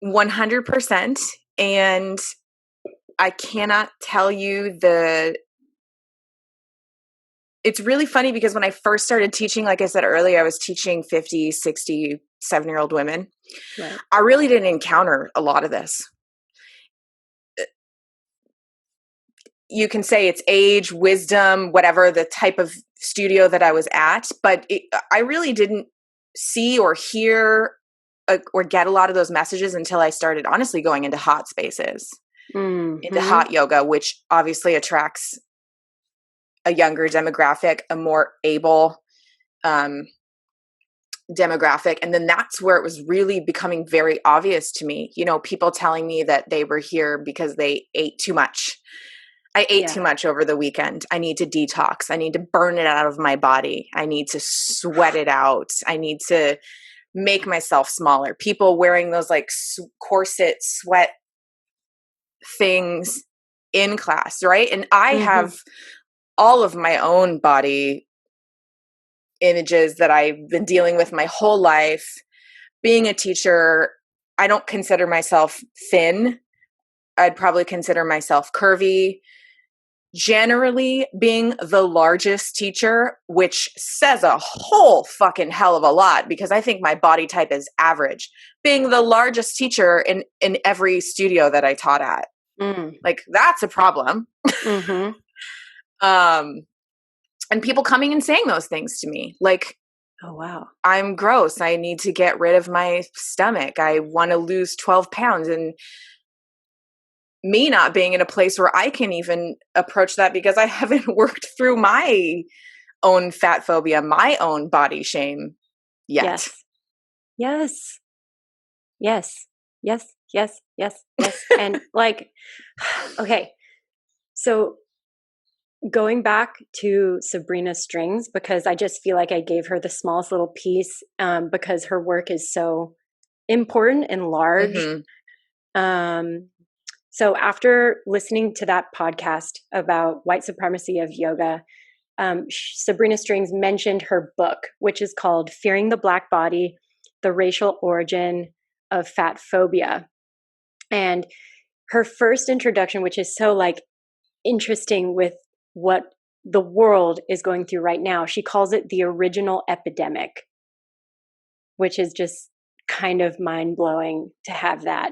100%. And I cannot tell you it's really funny because when I first started teaching, like I said earlier, I was teaching 50, 60, 7-year-old women. Right. I really didn't encounter a lot of this. You can say it's age, wisdom, whatever the type of studio that I was at, but I really didn't see or hear or get a lot of those messages until I started honestly going into hot spaces, into hot yoga, which obviously attracts a younger demographic, a more able demographic. And then that's where it was really becoming very obvious to me, you know, people telling me that they were here because they ate too much. I ate too much over the weekend. I need to detox. I need to burn it out of my body. I need to sweat it out. I need to make myself smaller. People wearing those like corset sweat things in class, right? And I have all of my own body images that I've been dealing with my whole life. Being a teacher, I don't consider myself thin. I'd probably consider myself curvy. Generally being the largest teacher, which says a whole fucking hell of a lot because I think my body type is average. Being the largest teacher in every studio that I taught at. Like that's a problem. And people coming and saying those things to me like, oh wow, I'm gross. I need to get rid of my stomach. I want to lose 12 pounds. And me not being in a place where I can even approach that because I haven't worked through my own fat phobia, my own body shame yet. Yes. And like, okay. So going back to Sabrina's strings, because I just feel like I gave her the smallest little piece because her work is so important and large. So after listening to that podcast about white supremacy of yoga, Sabrina Strings mentioned her book, which is called Fearing the Black Body, The Racial Origin of Fat Phobia. And her first introduction, which is so like interesting with what the world is going through right now, she calls it the original epidemic, which is just kind of mind-blowing to have that.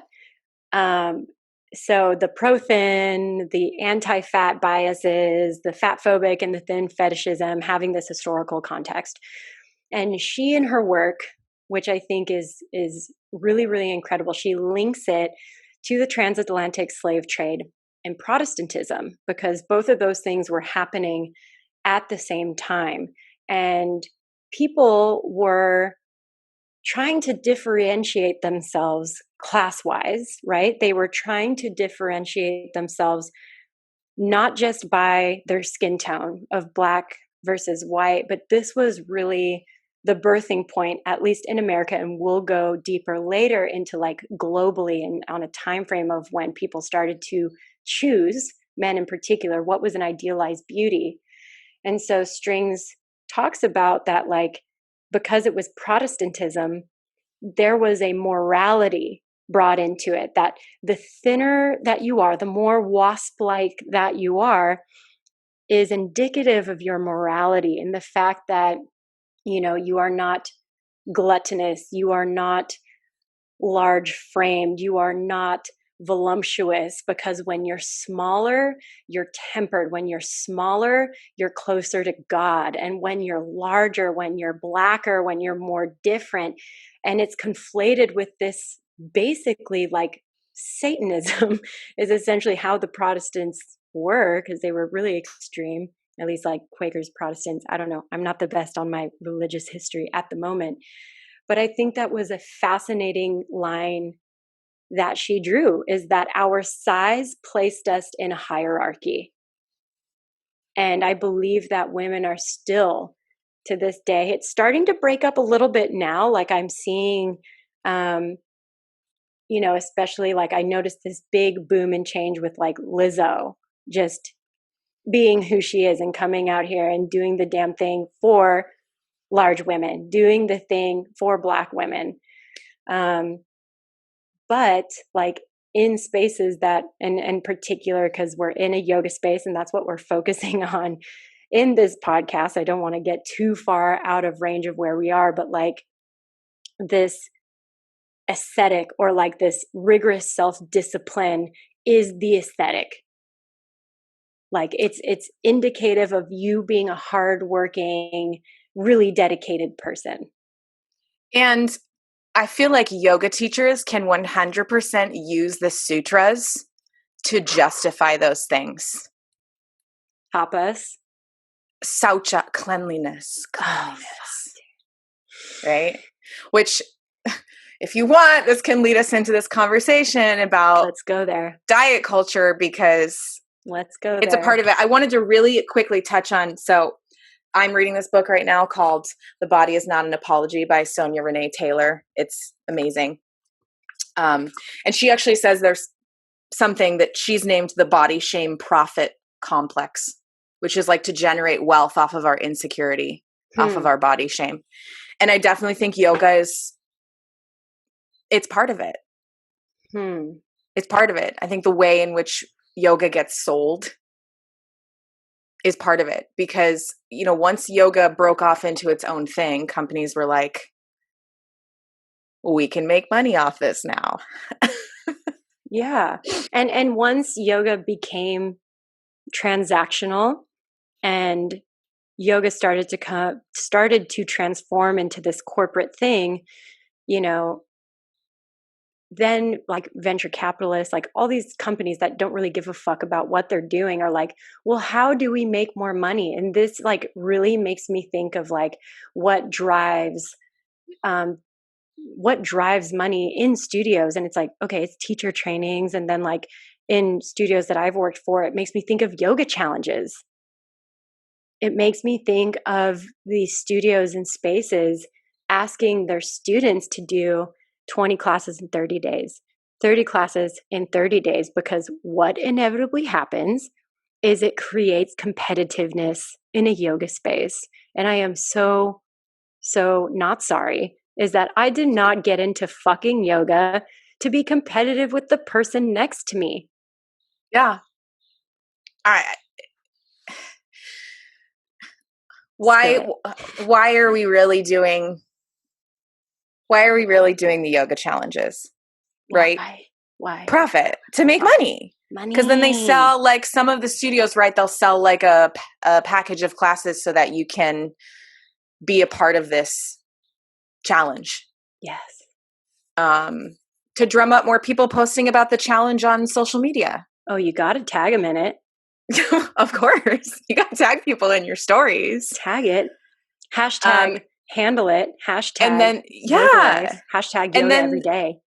So the pro-thin, the anti-fat biases, the fat phobic and the thin fetishism having this historical context. And she in her work, which I think is really, really incredible, she links it to the transatlantic slave trade and Protestantism, because both of those things were happening at the same time. And people were trying to differentiate themselves class-wise, right? They were trying to differentiate themselves not just by their skin tone of black versus white, but this was really the birthing point, at least in America, and we'll go deeper later into like globally and on a time frame of when people started to choose, men in particular, what was an idealized beauty. And so Strings talks about that, like, because it was Protestantism, there was a morality brought into it, that the thinner that you are, the more wasp-like that you are, is indicative of your morality and the fact that, you know, you are not gluttonous, you are not large framed, you are not voluptuous, because when you're smaller, you're tempered. When you're smaller, you're closer to God. And when you're larger, when you're blacker, when you're more different, and it's conflated with this basically like Satanism is essentially how the Protestants were, because they were really extreme, at least like Quakers, Protestants. I don't know. I'm not the best on my religious history at the moment. But I think that was a fascinating line that she drew, is that our size placed us in a hierarchy. And I believe that women are still, to this day, it's starting to break up a little bit now. Like I'm seeing, especially like I noticed this big boom and change with like Lizzo just being who she is and coming out here and doing the damn thing for large women, doing the thing for Black women. But like in spaces that, and in particular, because we're in a yoga space and that's what we're focusing on in this podcast. I don't want to get too far out of range of where we are, but like this aesthetic or like this rigorous self-discipline is the aesthetic. Like it's indicative of you being a hardworking, really dedicated person. And I feel like yoga teachers can 100% use the sutras to justify those things. Tapas. Saucha, cleanliness. Right? Which, if you want, this can lead us into this conversation about let's go there. Diet culture, because let's go it's there. A part of it. I wanted to really quickly touch on, so I'm reading this book right now called The Body is Not an Apology by Sonya Renee Taylor. It's amazing. And she actually says there's something that she's named the body shame profit complex, which is like to generate wealth off of our insecurity, off of our body shame. And I definitely think yoga it's part of it. It's part of it. I think the way in which yoga gets sold is part of it, because, once yoga broke off into its own thing, companies were like, we can make money off this now. Yeah. And once yoga became transactional and yoga started to transform into this corporate thing, then like venture capitalists, like all these companies that don't really give a fuck about what they're doing are like, well, how do we make more money? And this like really makes me think of like what drives money in studios. And it's like, okay, it's teacher trainings. And then like in studios that I've worked for, it makes me think of yoga challenges. It makes me think of these studios and spaces asking their students to do 20 classes in 30 days, 30 classes in 30 days, because what inevitably happens is it creates competitiveness in a yoga space. And I am so not sorry is that I did not get into fucking yoga to be competitive with the person next to me. Yeah. All right. Why are we really doing the yoga challenges? Right? Why? Profit, to make money. Because then they sell, like some of the studios, right? They'll sell like a package of classes so that you can be a part of this challenge. Yes. To drum up more people posting about the challenge on social media. Oh, you got to tag them in it. Of course. You got to tag people in your stories. Tag it. Hashtag handle it. Hashtag. And then, Hashtag yoga every day.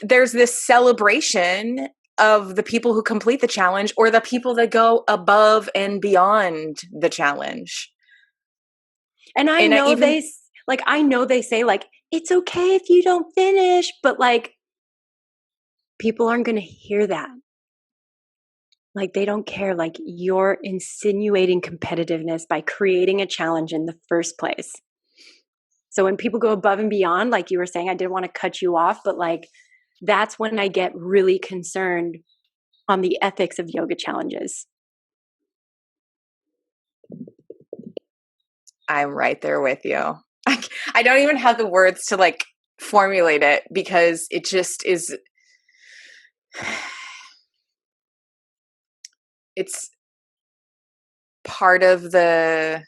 There's this celebration of the people who complete the challenge, or the people that go above and beyond the challenge. And I know they say like, it's okay if you don't finish, but like people aren't going to hear that. Like they don't care. Like you're insinuating competitiveness by creating a challenge in the first place. So when people go above and beyond, like you were saying, I didn't want to cut you off, but like that's when I get really concerned on the ethics of yoga challenges. I'm right there with you. I don't even have the words to like formulate it, because it just is. It's part of the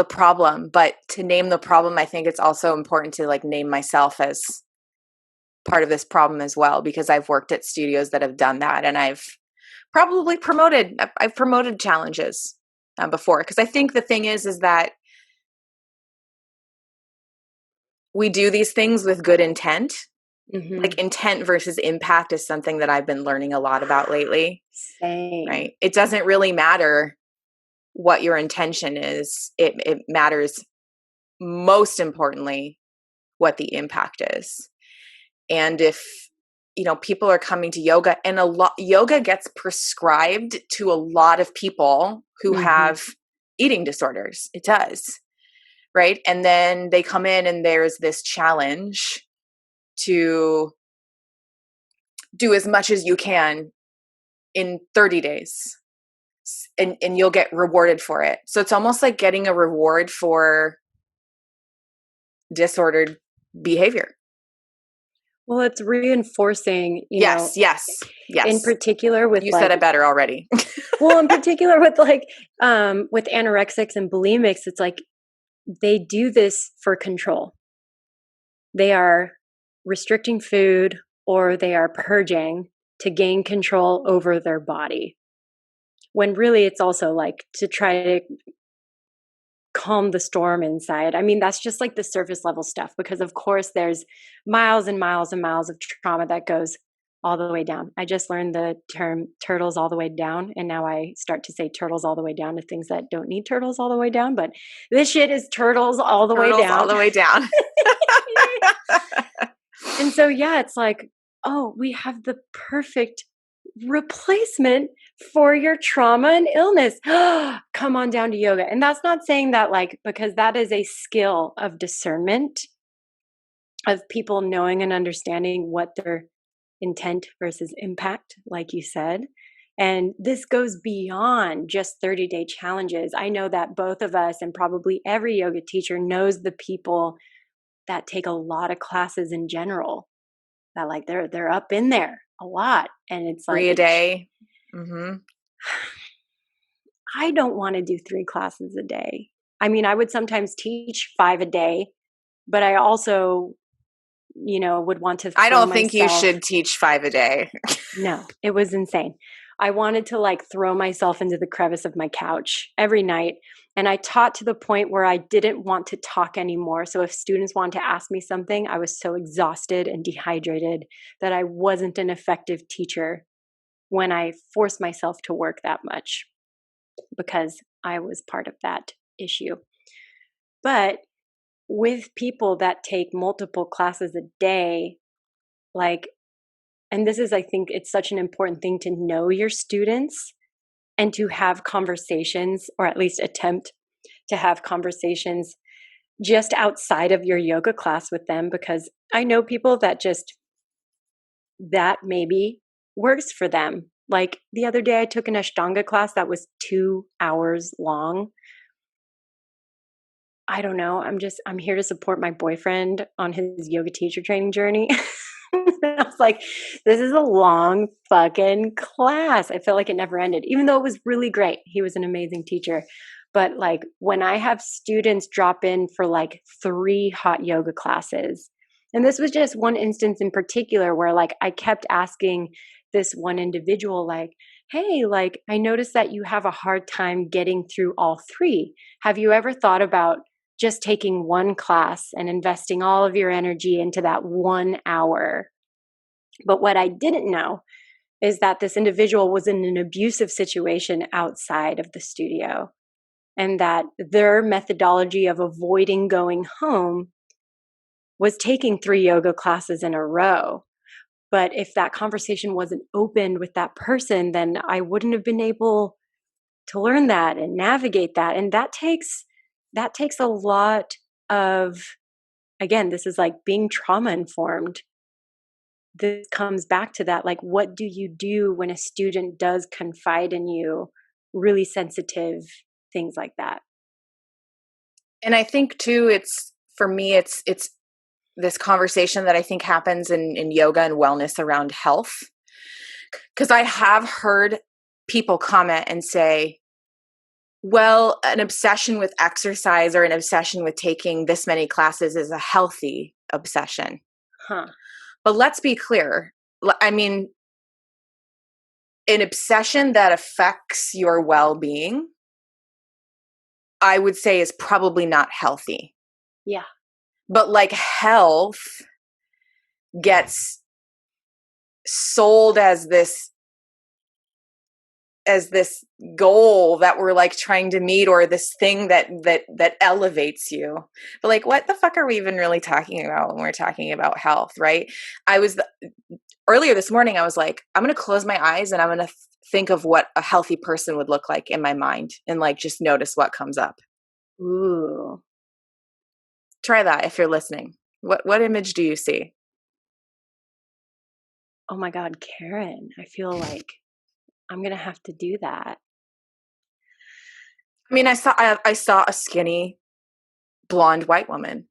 problem, but to name the problem, I think it's also important to like name myself as part of this problem as well, because I've worked at studios that have done that, and I've promoted challenges before, because I think the thing is that we do these things with good intent. Mm-hmm. Like intent versus impact is something that I've been learning a lot about lately. Same. Right? It doesn't really matter what your intention is. It matters most importantly what the impact is. And if people are coming to yoga, and yoga gets prescribed to a lot of people who have eating disorders. It does. Right? And then they come in and there's this challenge to do as much as you can in 30 days. And you'll get rewarded for it. So it's almost like getting a reward for disordered behavior. Well, it's reinforcing, yes. in particular with you said it better already. Well, in particular with with anorexics and bulimics, it's like they do this for control. They are restricting food or they are purging to gain control over their body. When really it's also like to try to calm the storm inside. I mean, that's just like the surface level stuff, because of course there's miles and miles and miles of trauma that goes all the way down. I just learned the term turtles all the way down, and now I start to say turtles all the way down to things that don't need turtles all the way down, but this shit is turtles all the way down. All the way down. And so, yeah, it's like, oh, we have the perfect replacement for your trauma and illness. Come on down to yoga. And that's not saying that because that is a skill of discernment, of people knowing and understanding what their intent versus impact, like you said. And this goes beyond just 30-day challenges. I know that both of us and probably every yoga teacher knows the people that take a lot of classes in general, that they're up in there a lot. And it's 3 a day. I don't want to do 3 classes a day. I mean, I would sometimes teach 5 a day, but I also, would want to. I don't think you should teach 5 a day. No, it was insane. I wanted to throw myself into the crevice of my couch every night. And I taught to the point where I didn't want to talk anymore. So if students wanted to ask me something, I was so exhausted and dehydrated that I wasn't an effective teacher when I forced myself to work that much, because I was part of that issue. But with people that take multiple classes a day, and this is, I think it's such an important thing to know your students and to have conversations, or at least attempt to have conversations just outside of your yoga class with them, because I know people that that maybe works for them. Like the other day, I took an Ashtanga class that was 2 hours long. I don't know. I'm here to support my boyfriend on his yoga teacher training journey. I was like, this is a long fucking class. I felt like it never ended, even though it was really great. He was an amazing teacher. But when I have students drop in for 3 hot yoga classes, and this was just one instance in particular where I kept asking this one individual, hey, I noticed that you have a hard time getting through all 3. Have you ever thought about just taking one class and investing all of your energy into that 1 hour? But what I didn't know is that this individual was in an abusive situation outside of the studio, and that their methodology of avoiding going home was taking 3 yoga classes in a row. But if that conversation wasn't opened with that person, then I wouldn't have been able to learn that and navigate that. And that takes a lot of, again, this is being trauma informed. This comes back to that, what do you do when a student does confide in you, really sensitive things like that? And I think too, it's this conversation that I think happens in yoga and wellness around health. Because I have heard people comment and say, well, an obsession with exercise or an obsession with taking this many classes is a healthy obsession. Huh. But let's be clear. I mean, an obsession that affects your well-being, I would say, is probably not healthy. Yeah. But like health gets sold as this goal that we're like trying to meet, or this thing that elevates you. But like, what the fuck are we even really talking about when we're talking about health, right? Earlier this morning, I was like, I'm going to close my eyes and I'm going to think of what a healthy person would look like in my mind, and like just notice what comes up. Ooh. Try that if you're listening. What image do you see? Oh my God, Karen, I feel like I'm going to have to do that. I mean, I saw a skinny blonde white woman.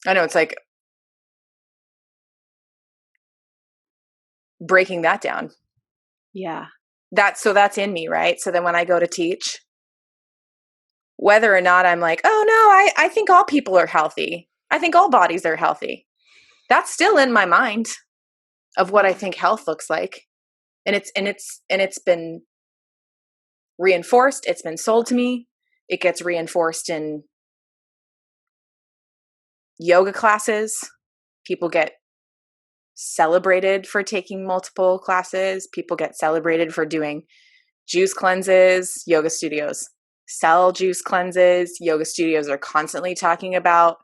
I know, it's like breaking that down. Yeah. That's in me, right? So then when I go to teach, whether or not I'm like, oh no, I think all people are healthy. I think all bodies are healthy. That's still in my mind of what I think health looks like. And it's been reinforced. It's been sold to me. It gets reinforced in yoga classes. People get celebrated for taking multiple classes. People get celebrated for doing juice cleanses. Yoga studios sell juice cleanses. Yoga studios are constantly talking about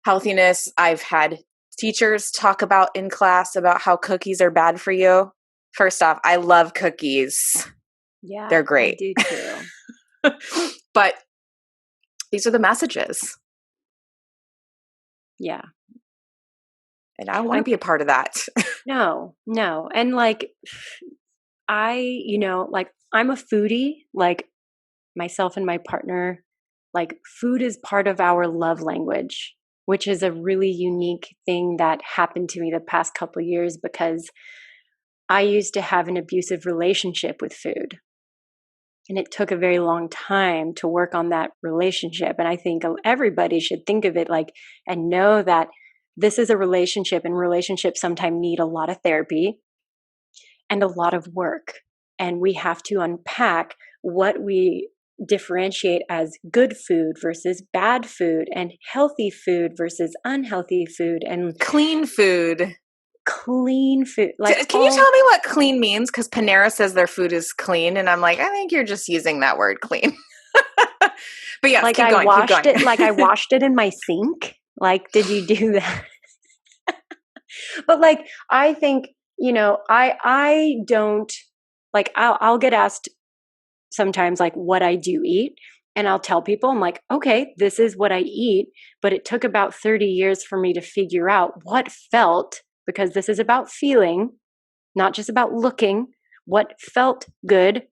healthiness. I've had teachers talk about in class about how cookies are bad for you. First off, I love cookies. Yeah. They're great. I do too. But these are the messages. Yeah. And I don't want to be a part of that. No. And like, like I'm a foodie, like myself and my partner, like food is part of our love language, which is a really unique thing that happened to me the past couple of years because I used to have an abusive relationship with food. And it took a very long time to work on that relationship. And I think everybody should think of it like, and know that this is a relationship, and relationships sometimes need a lot of therapy and a lot of work. And we have to unpack what we differentiate as good food versus bad food, and healthy food versus unhealthy food, and Clean food. Like, can you tell me what clean means? Because Panera says their food is clean, and I'm like, I think you're just using that word clean. But yes, like keep going. it, like I washed it in my sink. Like, did you do that? But like, I think, I don't, like, I'll get asked sometimes like what I do eat, and I'll tell people, I'm like, okay, this is what I eat, but it took about 30 years for me to figure out what felt, because this is about feeling, not just about looking, what felt good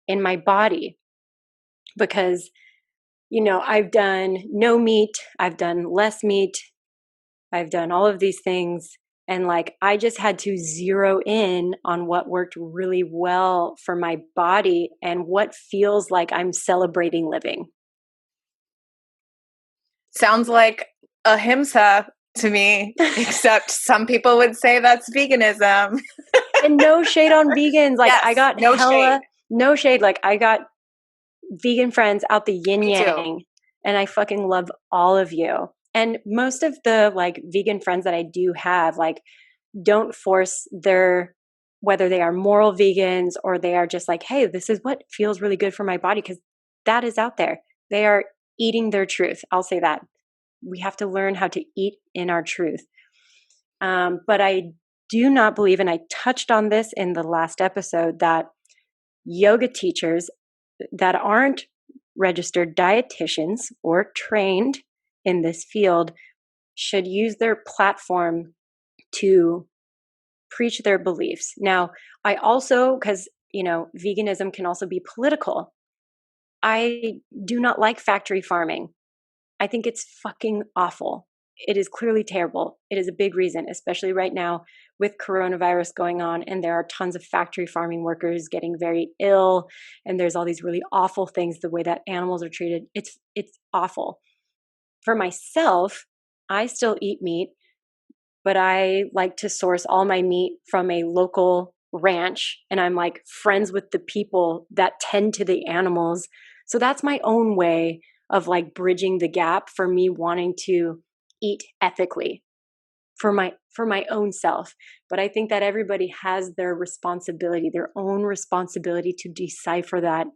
in my body. Because, I've done no meat, I've done less meat, I've done all of these things. And like, I just had to zero in on what worked really well for my body and what feels like I'm celebrating living. Sounds like ahimsa to me, except some people would say that's veganism. And no shade on vegans. Like, yes, I got no shade. Like, I got vegan friends out the yin yang, and I fucking love all of you. And most of the like vegan friends that I do have, like, don't force whether they are moral vegans or they are just like, hey, this is what feels really good for my body, because that is out there. They are eating their truth. I'll say that. We have to learn how to eat in our truth. But I do not believe, and I touched on this in the last episode, that yoga teachers that aren't registered dietitians or trained in this field should use their platform to preach their beliefs. Now, I also, because, veganism can also be political. I do not like factory farming. I think it's fucking awful. It is clearly terrible. It is a big reason, especially right now with coronavirus going on, and there are tons of factory farming workers getting very ill, and there's all these really awful things, the way that animals are treated. It's awful. For myself, I still eat meat, but I like to source all my meat from a local ranch and I'm like friends with the people that tend to the animals. So that's my own way of like bridging the gap for me wanting to eat ethically for my own self. But I think that everybody has their responsibility, their own responsibility to decipher that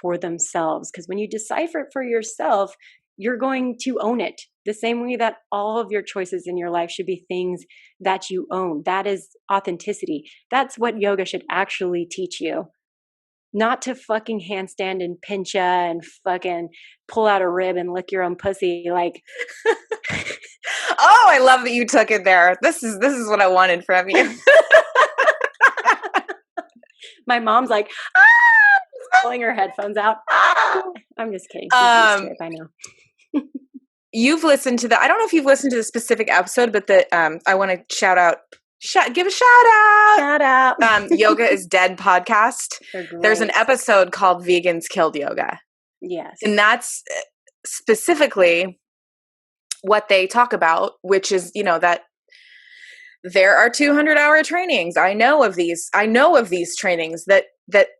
for themselves. Because when you decipher it for yourself, you're going to own it the same way that all of your choices in your life should be things that you own. That is authenticity. That's what yoga should actually teach you. Not to fucking handstand and pincha and fucking pull out a rib and lick your own pussy. Like, oh, I love that you took it there. This is what I wanted from you. My mom's like, pulling her headphones out. I'm just kidding. She's used to it by now. You've listened to I don't know if you've listened to the specific episode, but I want to give a shout out. Yoga is Dead podcast. There's an episode called Vegans Killed Yoga. Yes. And that's specifically what they talk about, which is, that there are 200-hour trainings. I know of these trainings that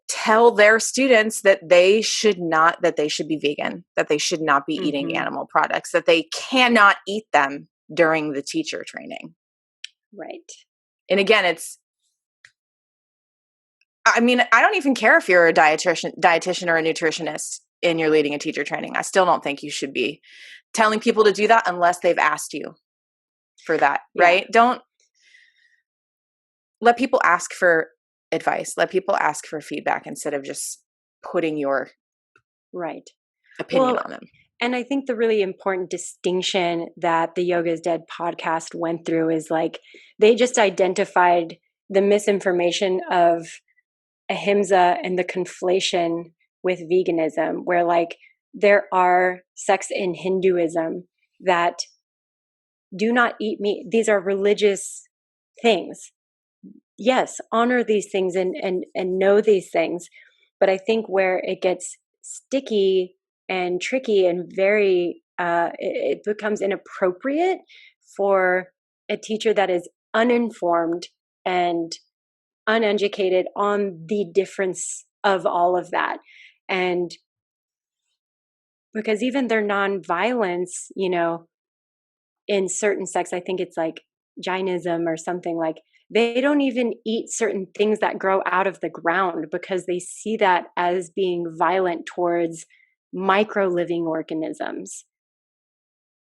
tell their students that they should be vegan, that they should not be eating animal products, that they cannot eat them during the teacher training. Right. And again, I don't even care if you're a dietitian or a nutritionist and you're leading a teacher training. I still don't think you should be telling people to do that unless they've asked you for that, right? Don't let people ask for advice. Let people ask for feedback instead of just putting your opinion on them. And I think the really important distinction that the Yoga is Dead podcast went through is like, they just identified the misinformation of ahimsa and the conflation with veganism, where like there are sects in Hinduism that do not eat meat. These are religious things. Yes, honor these things and know these things. But I think where it gets sticky and tricky and very, it becomes inappropriate for a teacher that is uninformed and uneducated on the difference of all of that. And because even their nonviolence, in certain sects, I think it's like Jainism or something, like they don't even eat certain things that grow out of the ground because they see that as being violent towards micro living organisms.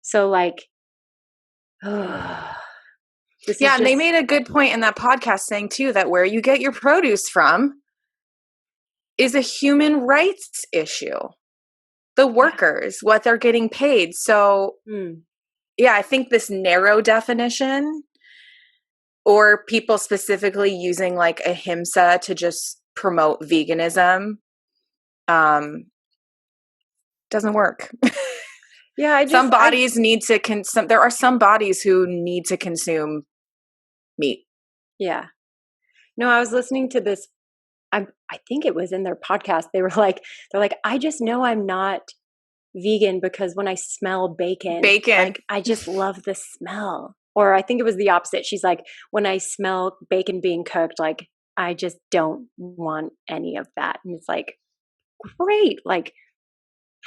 So like, and they made a good point in that podcast saying too, that where you get your produce from is a human rights issue. The workers, what they're getting paid. So I think this narrow definition, or people specifically using like ahimsa to just promote veganism, doesn't work. Some bodies need to there are some bodies who need to consume meat. Yeah. No, I was listening to this. I think it was in their podcast. They're like, I just know I'm not vegan because when I smell bacon, like, I just love the smell. Or I think it was the opposite. She's like, when I smell bacon being cooked, like, I just don't want any of that. And it's like, great. Like,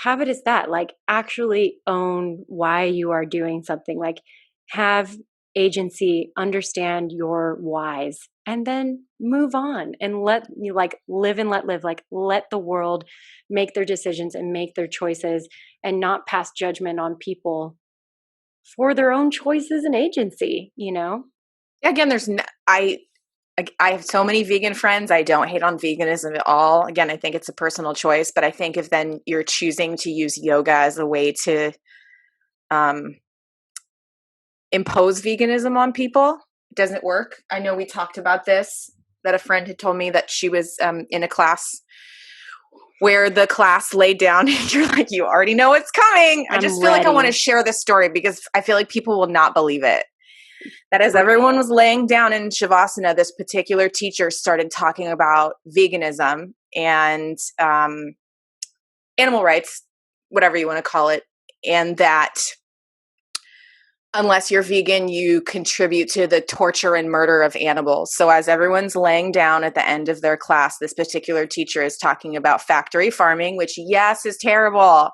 have it as that. Like, actually own why you are doing something. Like, have agency, understand your whys, and then move on and let you live and let live. Like, let the world make their decisions and make their choices and not pass judgment on people for their own choices and agency, Again, I have so many vegan friends. I don't hate on veganism at all. Again, I think it's a personal choice, but I think if then you're choosing to use yoga as a way to impose veganism on people, it doesn't work. I know we talked about this, that a friend had told me that she was in a class where the class laid down and you're like, you already know what's coming. I just feel like I want to share this story because I feel like people will not believe it. That as everyone was laying down in Shavasana, this particular teacher started talking about veganism and animal rights, whatever you want to call it, and that Unless you're vegan, you contribute to the torture and murder of animals. So as everyone's laying down at the end of their class, this particular teacher is talking about factory farming, which, yes, is terrible,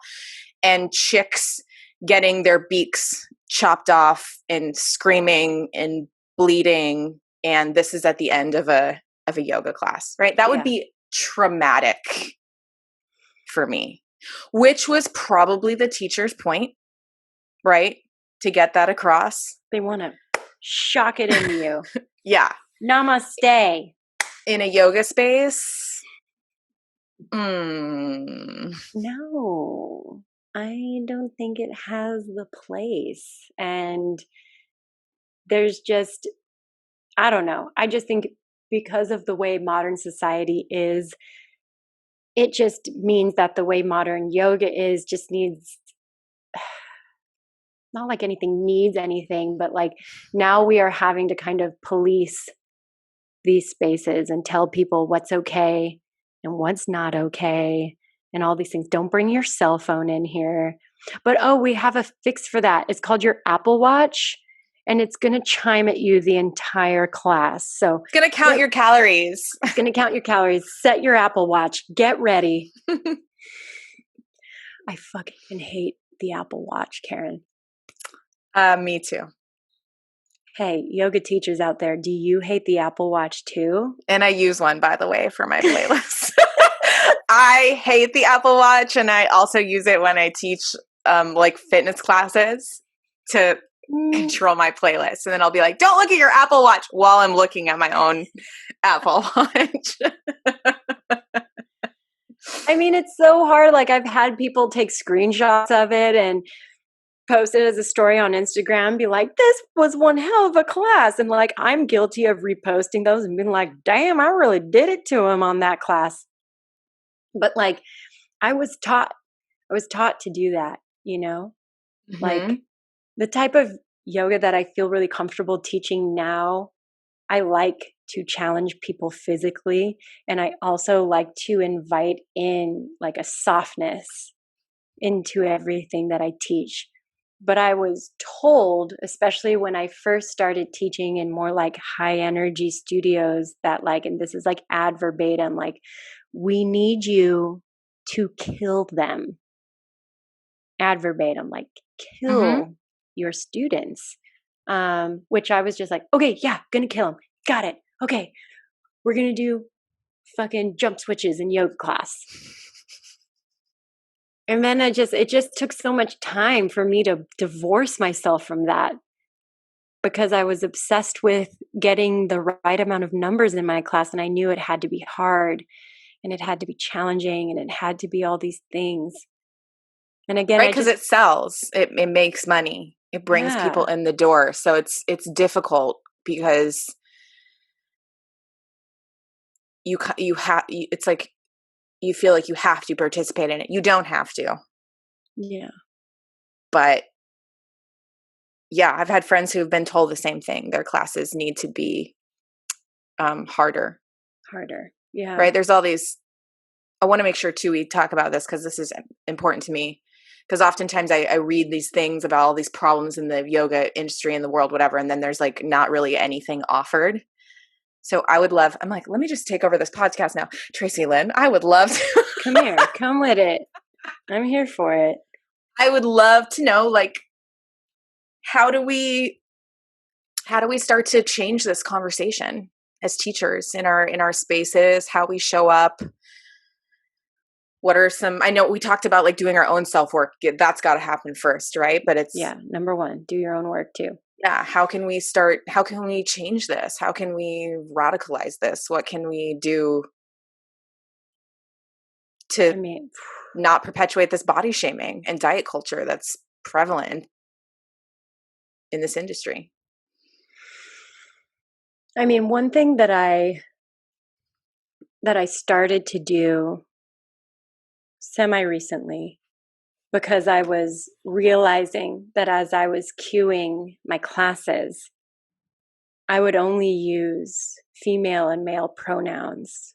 and chicks getting their beaks chopped off and screaming and bleeding. And this is at the end of a yoga class, right? That would be traumatic for me, which was probably the teacher's point, right? To get that across. They want to shock it into you. Yeah. Namaste. In a yoga space? No, I don't think it has the place. And there's just, I don't know. I just think because of the way modern society is, it just means that the way modern yoga is just needs, not like anything needs anything, but like now we are having to kind of police these spaces and tell people what's okay and what's not okay and all these things. Don't bring your cell phone in here. But we have a fix for that. It's called your Apple Watch, and it's going to chime at you the entire class. So it's going to count your calories. It's going to count your calories. Set your Apple Watch. Get ready. I fucking hate the Apple Watch, Karen. Me too. Hey, yoga teachers out there, do you hate the Apple Watch too? And I use one, by the way, for my playlist. I hate the Apple Watch, and I also use it when I teach like fitness classes to control my playlist. And then I'll be like, don't look at your Apple Watch while I'm looking at my own Apple Watch. I mean, it's so hard. Like, I've had people take screenshots of it and post it as a story on Instagram, be like, this was one hell of a class. And like, I'm guilty of reposting those and being like, damn, I really did it to him on that class. But like, I was taught to do that, you know, like the type of yoga that I feel really comfortable teaching now. I like to challenge people physically. And I also like to invite in like a softness into everything that I teach. But I was told, especially when I first started teaching in more like high energy studios, that like, and this is like ad verbatim, like, we need you to kill them. Ad verbatim, like kill your students. Which I was just like, okay, yeah, gonna kill them. Got it. Okay, we're gonna do fucking jump switches in yoga class. And then it just took so much time for me to divorce myself from that, because I was obsessed with getting the right amount of numbers in my class. And I knew it had to be hard and it had to be challenging and it had to be all these things. And again, right, because it sells, it makes money, it brings people in the door. So it's difficult because it's like you feel like you have to participate in it. You don't have to. Yeah. But yeah, I've had friends who've been told the same thing. Their classes need to be harder. Yeah. Right. There's all these, I want to make sure too, we talk about this because this is important to me. Because oftentimes I read these things about all these problems in the yoga industry in the world, whatever. And then there's like not really anything offered. So I'm like, let me just take over this podcast now. Tracy Lynn, I would love to. Come here, come with it. I'm here for it. I would love to know, like, how do we start to change this conversation as teachers in our spaces, how we show up? What are some, I know we talked about like doing our own self-work. That's got to happen first, right? But it's number one, do your own work too. Yeah. How can we change this? How can we radicalize this? What can we do to not perpetuate this body shaming and diet culture that's prevalent in this industry? I mean, one thing that I started to do semi-recently, because I was realizing that as I was cueing my classes, I would only use female and male pronouns.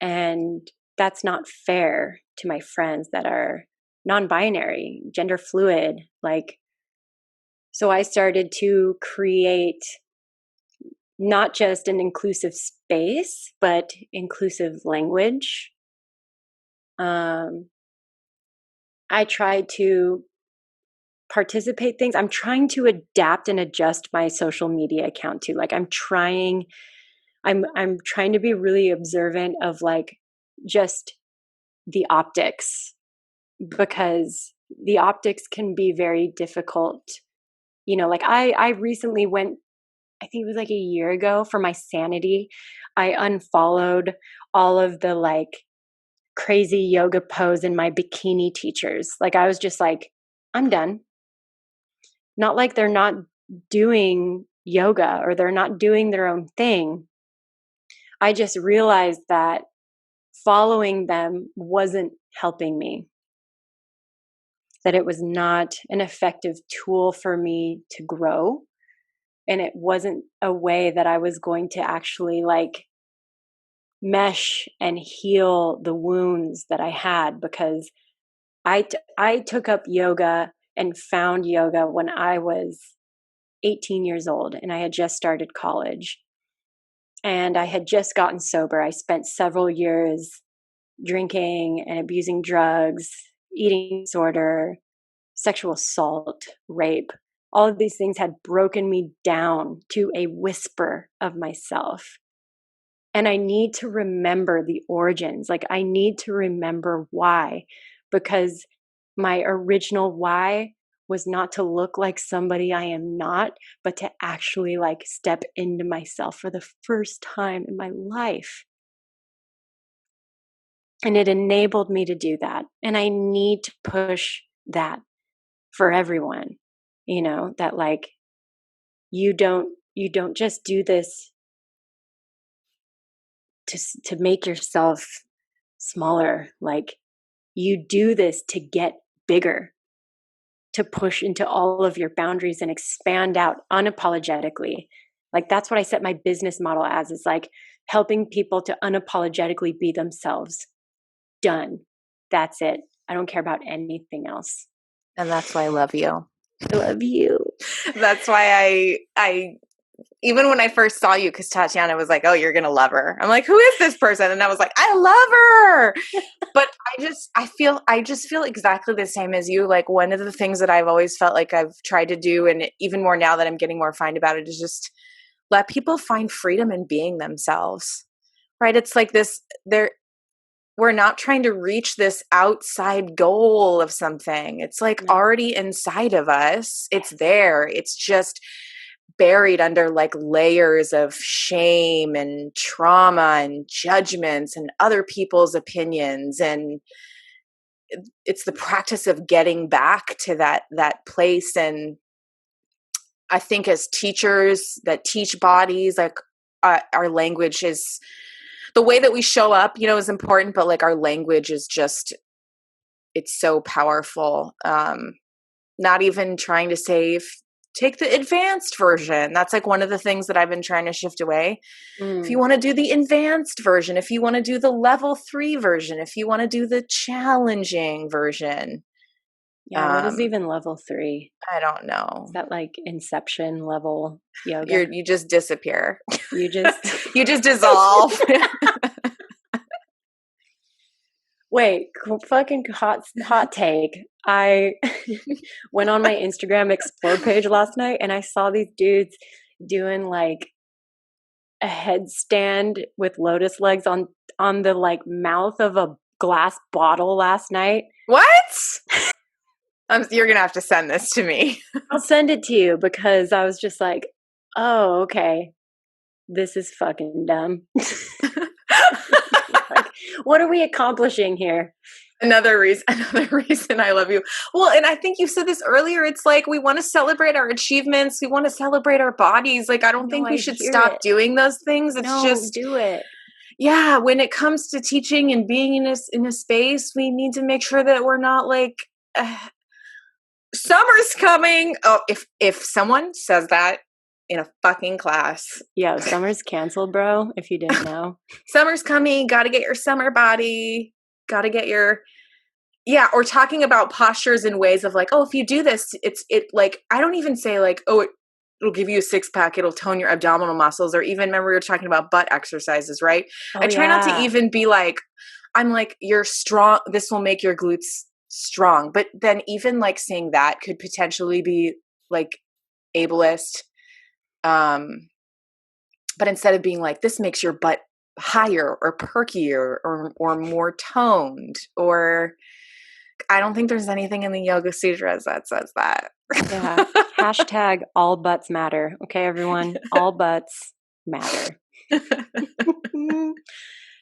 And that's not fair to my friends that are non-binary, gender fluid. Like, So I started to create not just an inclusive space, but inclusive language. I tried to participate things. I'm trying to adapt and adjust my social media account too. Like I'm trying to be really observant of like just the optics, because the optics can be very difficult. You know, like I recently went, I think it was like a year ago, for my sanity, I unfollowed all of the like crazy yoga pose in my bikini teachers. Like I was just like, I'm done. Not like they're not doing yoga or they're not doing their own thing. I just realized that following them wasn't helping me, that it was not an effective tool for me to grow. And it wasn't a way that I was going to actually like mesh and heal the wounds that I had, because I took up yoga and found yoga when I was 18 years old and I had just started college and I had just gotten sober. I spent several years drinking and abusing drugs, eating disorder, sexual assault, rape. All of these things had broken me down to a whisper of myself. And I need to remember the origins. Like I need to remember why, because my original why was not to look like somebody I am not, but to actually like step into myself for the first time in my life. And it enabled me to do that. And I need to push that for everyone, you know, that like you don't just do this to make yourself smaller. Like you do this to get bigger, to push into all of your boundaries and expand out unapologetically. Like that's what I set my business model as, is like helping people to unapologetically be themselves. Done. That's it. I don't care about anything else. And that's why I love you. I love you. That's why I even when I first saw you, because Tatiana was like, oh, you're going to love her. I'm like, who is this person? And I was like, I love her. But I just feel exactly the same as you. Like one of the things that I've always felt like I've tried to do, and even more now that I'm getting more refined about it, is just let people find freedom in being themselves, right? It's like this, we're not trying to reach this outside goal of something. It's like already inside of us. It's there. It's just buried under like layers of shame and trauma and judgments and other people's opinions. And it's the practice of getting back to that place. And I think as teachers that teach bodies, like our language is, the way that we show up, you know, is important, but like our language is just, it's so powerful. Not even trying to say, take the advanced version. That's like one of the things that I've been trying to shift away. If you want to do the advanced version, if you want to do the level 3 version, if you want to do the challenging version. Yeah, what is even level 3? I don't know. Is that like Inception level yoga? You just disappear. You just dissolve. Wait, fucking hot take. I went on my Instagram explore page last night and I saw these dudes doing like a headstand with lotus legs on the like mouth of a glass bottle last night. What? You're going to have to send this to me. I'll send it to you, because I was just like, oh, okay. This is fucking dumb. Like, what are we accomplishing here? Another reason I love you. Well, and I think you said this earlier. It's like we want to celebrate our achievements. We want to celebrate our bodies. Like I don't think we should stop doing those things. It's just do it. Yeah, when it comes to teaching and being in a space, we need to make sure that we're not like summer's coming. Oh, if someone says that in a fucking class. Yeah, summer's canceled, bro, if you didn't know. Summer's coming, got to get your summer body, got to get your Yeah, or talking about postures in ways of like, oh, if you do this, it like, I don't even say like, oh, it'll give you a six pack, it'll tone your abdominal muscles, or even remember we were talking about butt exercises, right? Oh I try not to yeah. even be like, I'm like, you're strong, this will make your glutes strong. But then even like saying that could potentially be like ableist. But instead of being like, this makes your butt higher or perkier or more toned, or I don't think there's anything in the Yoga Sutras that says that. Yeah. Hashtag all butts matter. Okay, everyone. All butts matter.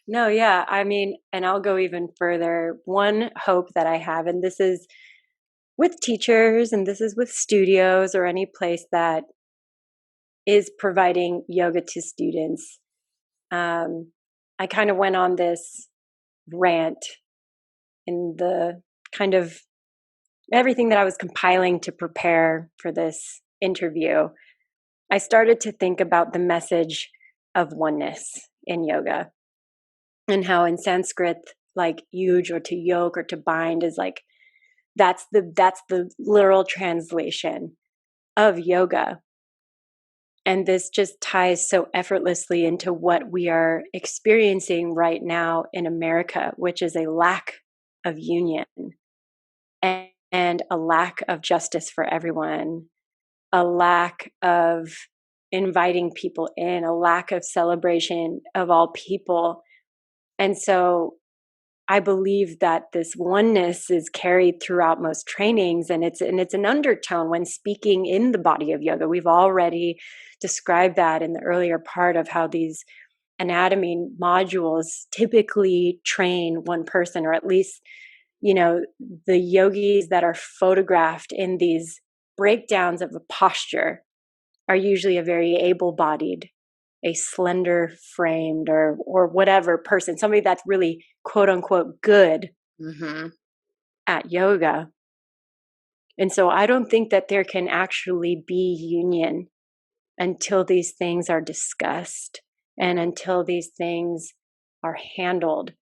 No, yeah. I mean, and I'll go even further. One hope that I have, and this is with teachers and this is with studios or any place that is providing yoga to students. I kind of went on this rant in the kind of everything that I was compiling to prepare for this interview. I started to think about the message of oneness in yoga and how in Sanskrit, like yuj or to yoke or to bind is like that's the literal translation of yoga. And this just ties so effortlessly into what we are experiencing right now in America, which is a lack of union and a lack of justice for everyone, a lack of inviting people in, a lack of celebration of all people. And so I believe that this oneness is carried throughout most trainings, and it's an undertone when speaking in the body of yoga. We've already described that in the earlier part of how these anatomy modules typically train one person, or at least, you know, the yogis that are photographed in these breakdowns of a posture are usually a very able-bodied, a slender framed or whatever person, somebody that's really quote unquote good at yoga. And so I don't think that there can actually be union until these things are discussed and until these things are handled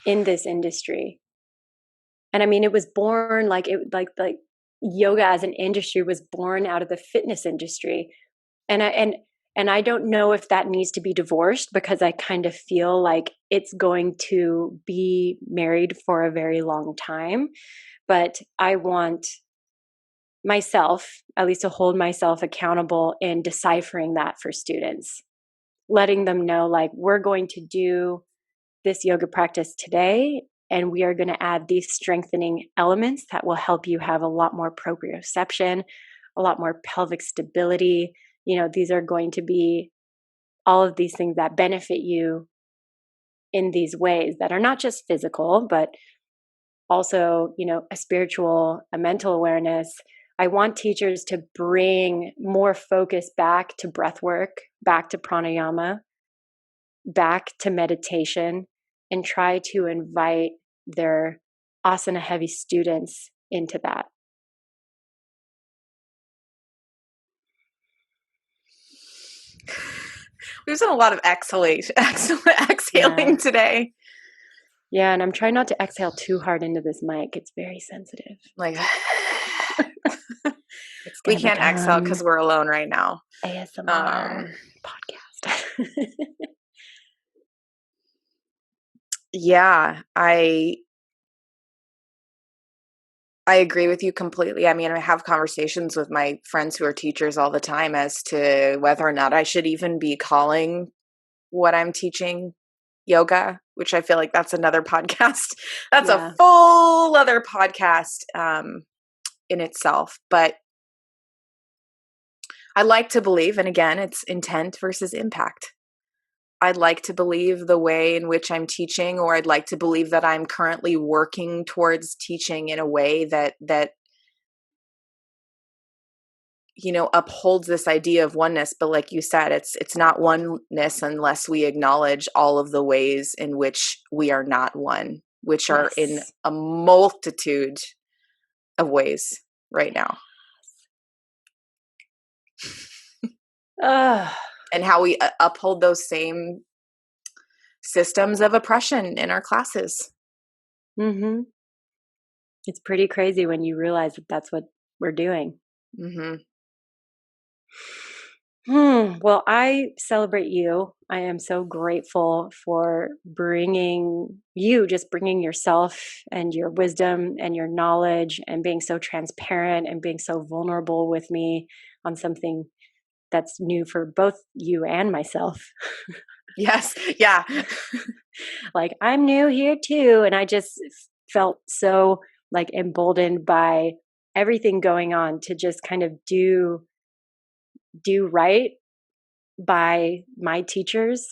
in this industry. And I mean, it was born like yoga as an industry was born out of the fitness industry. And I don't know if that needs to be divorced, because I kind of feel like it's going to be married for a very long time. But I want myself, at least to hold myself accountable in deciphering that for students, letting them know like, we're going to do this yoga practice today, and we are going to add these strengthening elements that will help you have a lot more proprioception, a lot more pelvic stability. You know, these are going to be all of these things that benefit you in these ways that are not just physical, but also, you know, a spiritual, a mental awareness. I want teachers to bring more focus back to breath work, back to pranayama, back to meditation, and try to invite their asana heavy students into that. We've done a lot of exhaling today. Yeah, and I'm trying not to exhale too hard into this mic. It's very sensitive. Like, we can't exhale because we're alone right now. ASMR podcast. Yeah, I agree with you completely. I mean, I have conversations with my friends who are teachers all the time as to whether or not I should even be calling what I'm teaching yoga, which I feel like that's another podcast. That's a full other podcast in itself. But I like to believe, and again, it's intent versus impact. I'd like to believe the way in which I'm teaching, or I'd like to believe that I'm currently working towards teaching in a way that you know, upholds this idea of oneness. But like you said, it's not oneness unless we acknowledge all of the ways in which we are not one, which are in a multitude of ways right now. And how we uphold those same systems of oppression in our classes. Mm-hmm. It's pretty crazy when you realize that that's what we're doing. Mm-hmm. Well, I celebrate you. I am so grateful for bringing yourself and your wisdom and your knowledge and being so transparent and being so vulnerable with me on something that's new for both you and myself. Yes. Yeah. Like, I'm new here too. And I just felt so like emboldened by everything going on to just kind of do right by my teachers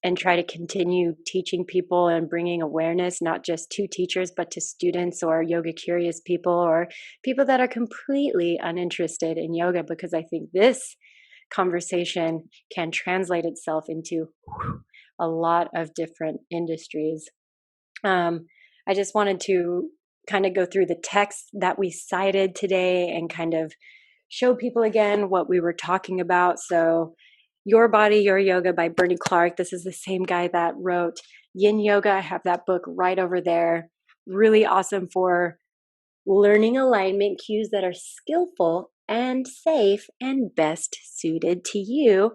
and try to continue teaching people and bringing awareness, not just to teachers, but to students or yoga curious people or people that are completely uninterested in yoga, because I think this conversation can translate itself into a lot of different industries. I just wanted to kind of go through the text that we cited today and kind of show people again what we were talking about. So, Your Body, Your Yoga by Bernie Clarke. This is the same guy that wrote Yin Yoga. I have that book right over there. Really awesome for learning alignment cues that are skillful and safe and best suited to you.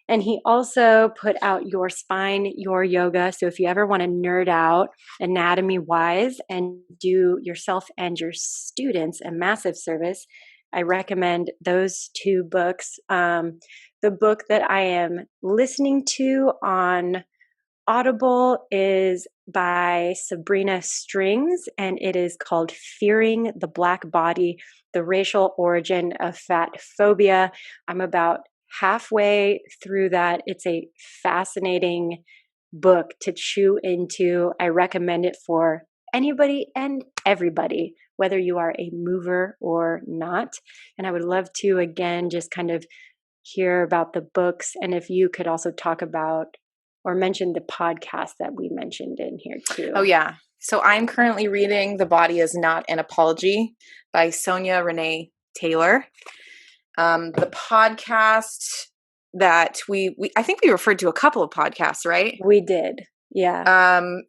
And he also put out Your Spine, Your Yoga. So if you ever want to nerd out anatomy wise and do yourself and your students a massive service, I recommend those two books. The book that I am listening to on Audible is by Sabrina Strings, and it is called Fearing the Black Body, The Racial Origin of Fat Phobia. I'm about halfway through that. It's a fascinating book to chew into. I recommend it for anybody and everybody, whether you are a mover or not. And I would love to, again, just kind of hear about the books. And if you could also talk about or mention the podcast that we mentioned in here too. Oh, yeah. So I'm currently reading The Body Is Not an Apology by Sonya, Renee, Taylor. The podcast that I think we referred to a couple of podcasts, right? We did. Yeah.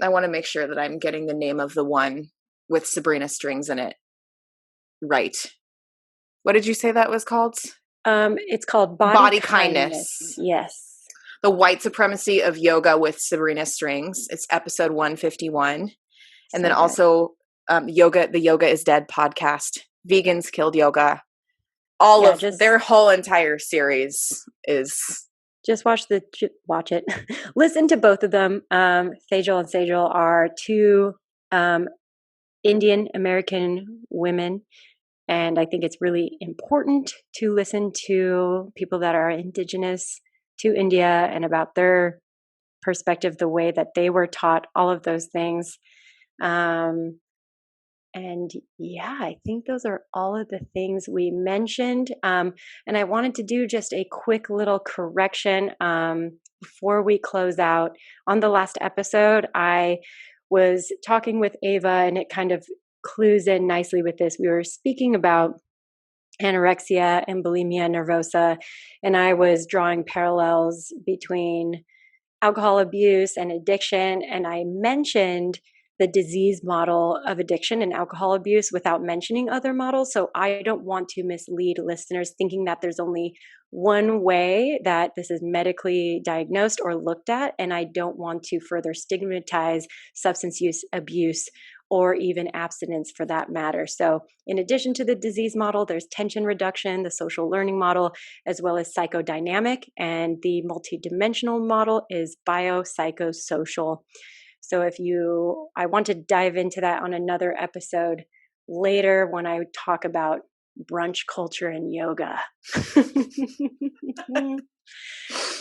I want to make sure that I'm getting the name of the one with Sabrina Strings in it right. What did you say that was called? It's called Body Kindness. Yes. The White Supremacy of Yoga with Sabrina Strings. It's episode 151. And then also the Yoga is Dead podcast. Vegans Killed Yoga. Their whole entire series is... Just watch it. Listen to both of them. Sejal and Sejal are two Indian American women. And I think it's really important to listen to people that are indigenous to India and about their perspective, the way that they were taught, all of those things. And yeah, I think those are all of the things we mentioned. And I wanted to do just a quick little correction before we close out. On the last episode, I was talking with Ava, and it kind of clues in nicely with this. We were speaking about anorexia and bulimia nervosa, and I was drawing parallels between alcohol abuse and addiction, and I mentioned the disease model of addiction and alcohol abuse without mentioning other models. So I don't want to mislead listeners thinking that there's only one way that this is medically diagnosed or looked at, and I don't want to further stigmatize substance use abuse or even abstinence for that matter. So in addition to the disease model, there's tension reduction, the social learning model, as well as psychodynamic, and the multidimensional model is biopsychosocial. So I want to dive into that on another episode later when I talk about brunch culture and yoga.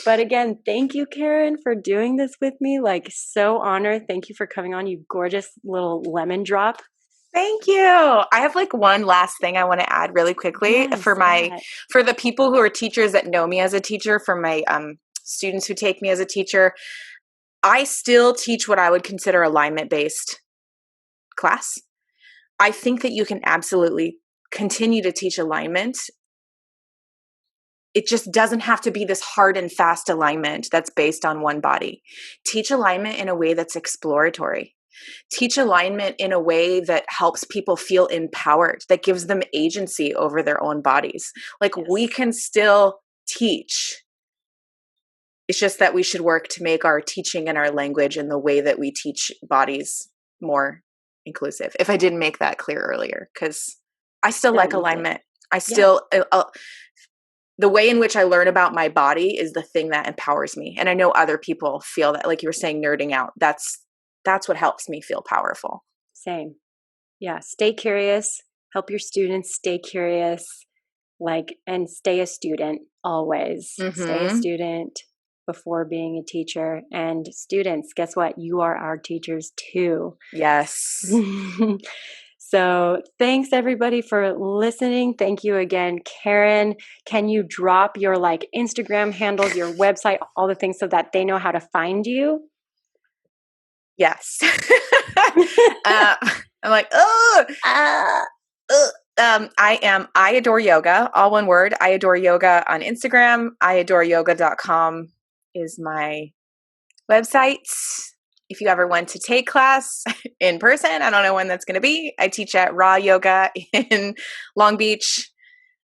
But again, thank you, Karen, for doing this with me. Like, so honored. Thank you for coming on, you gorgeous little lemon drop. Thank you. I have like one last thing I want to add really quickly for the people who are teachers that know me as a teacher, for my students who take me as a teacher. I still teach what I would consider alignment-based class. I think that you can absolutely continue to teach alignment. It just doesn't have to be this hard and fast alignment that's based on one body. Teach alignment in a way that's exploratory. teach alignment in a way that helps people feel empowered, that gives them agency over their own bodies. Like, we can still teach. It's just that we should work to make our teaching and our language and the way that we teach bodies more inclusive. If I didn't make that clear earlier, because I still like alignment. I still, the way in which I learn about my body is the thing that empowers me. And I know other people feel that, like you were saying, nerding out. That's what helps me feel powerful. Same. Yeah. Stay curious. Help your students stay curious. And stay a student always. Stay a student before being a teacher. And students, guess what? You are our teachers too. Yes. So thanks everybody for listening. Thank you again, Karen. Can you drop your Instagram handles, your website, all the things so that they know how to find you? Yes. I'm like, I adore yoga, all one word. I adore yoga on Instagram. IadoreYoga.com is my website. If you ever want to take class in person, I don't know when that's going to be. I teach at Raw Yoga in Long Beach.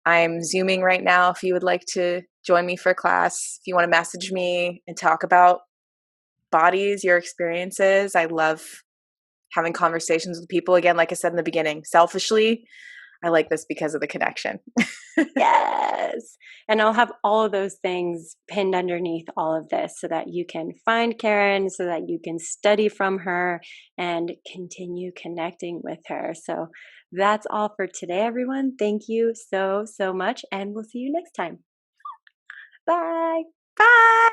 I'm Zooming right now if you would like to join me for class. If you want to message me and talk about bodies, your experiences. I love having conversations with people. Again, like I said in the beginning, selfishly, I like this because of the connection. Yes. And I'll have all of those things pinned underneath all of this so that you can find Karen, so that you can study from her and continue connecting with her. So that's all for today, everyone. Thank you so, so much. And we'll see you next time. Bye. Bye.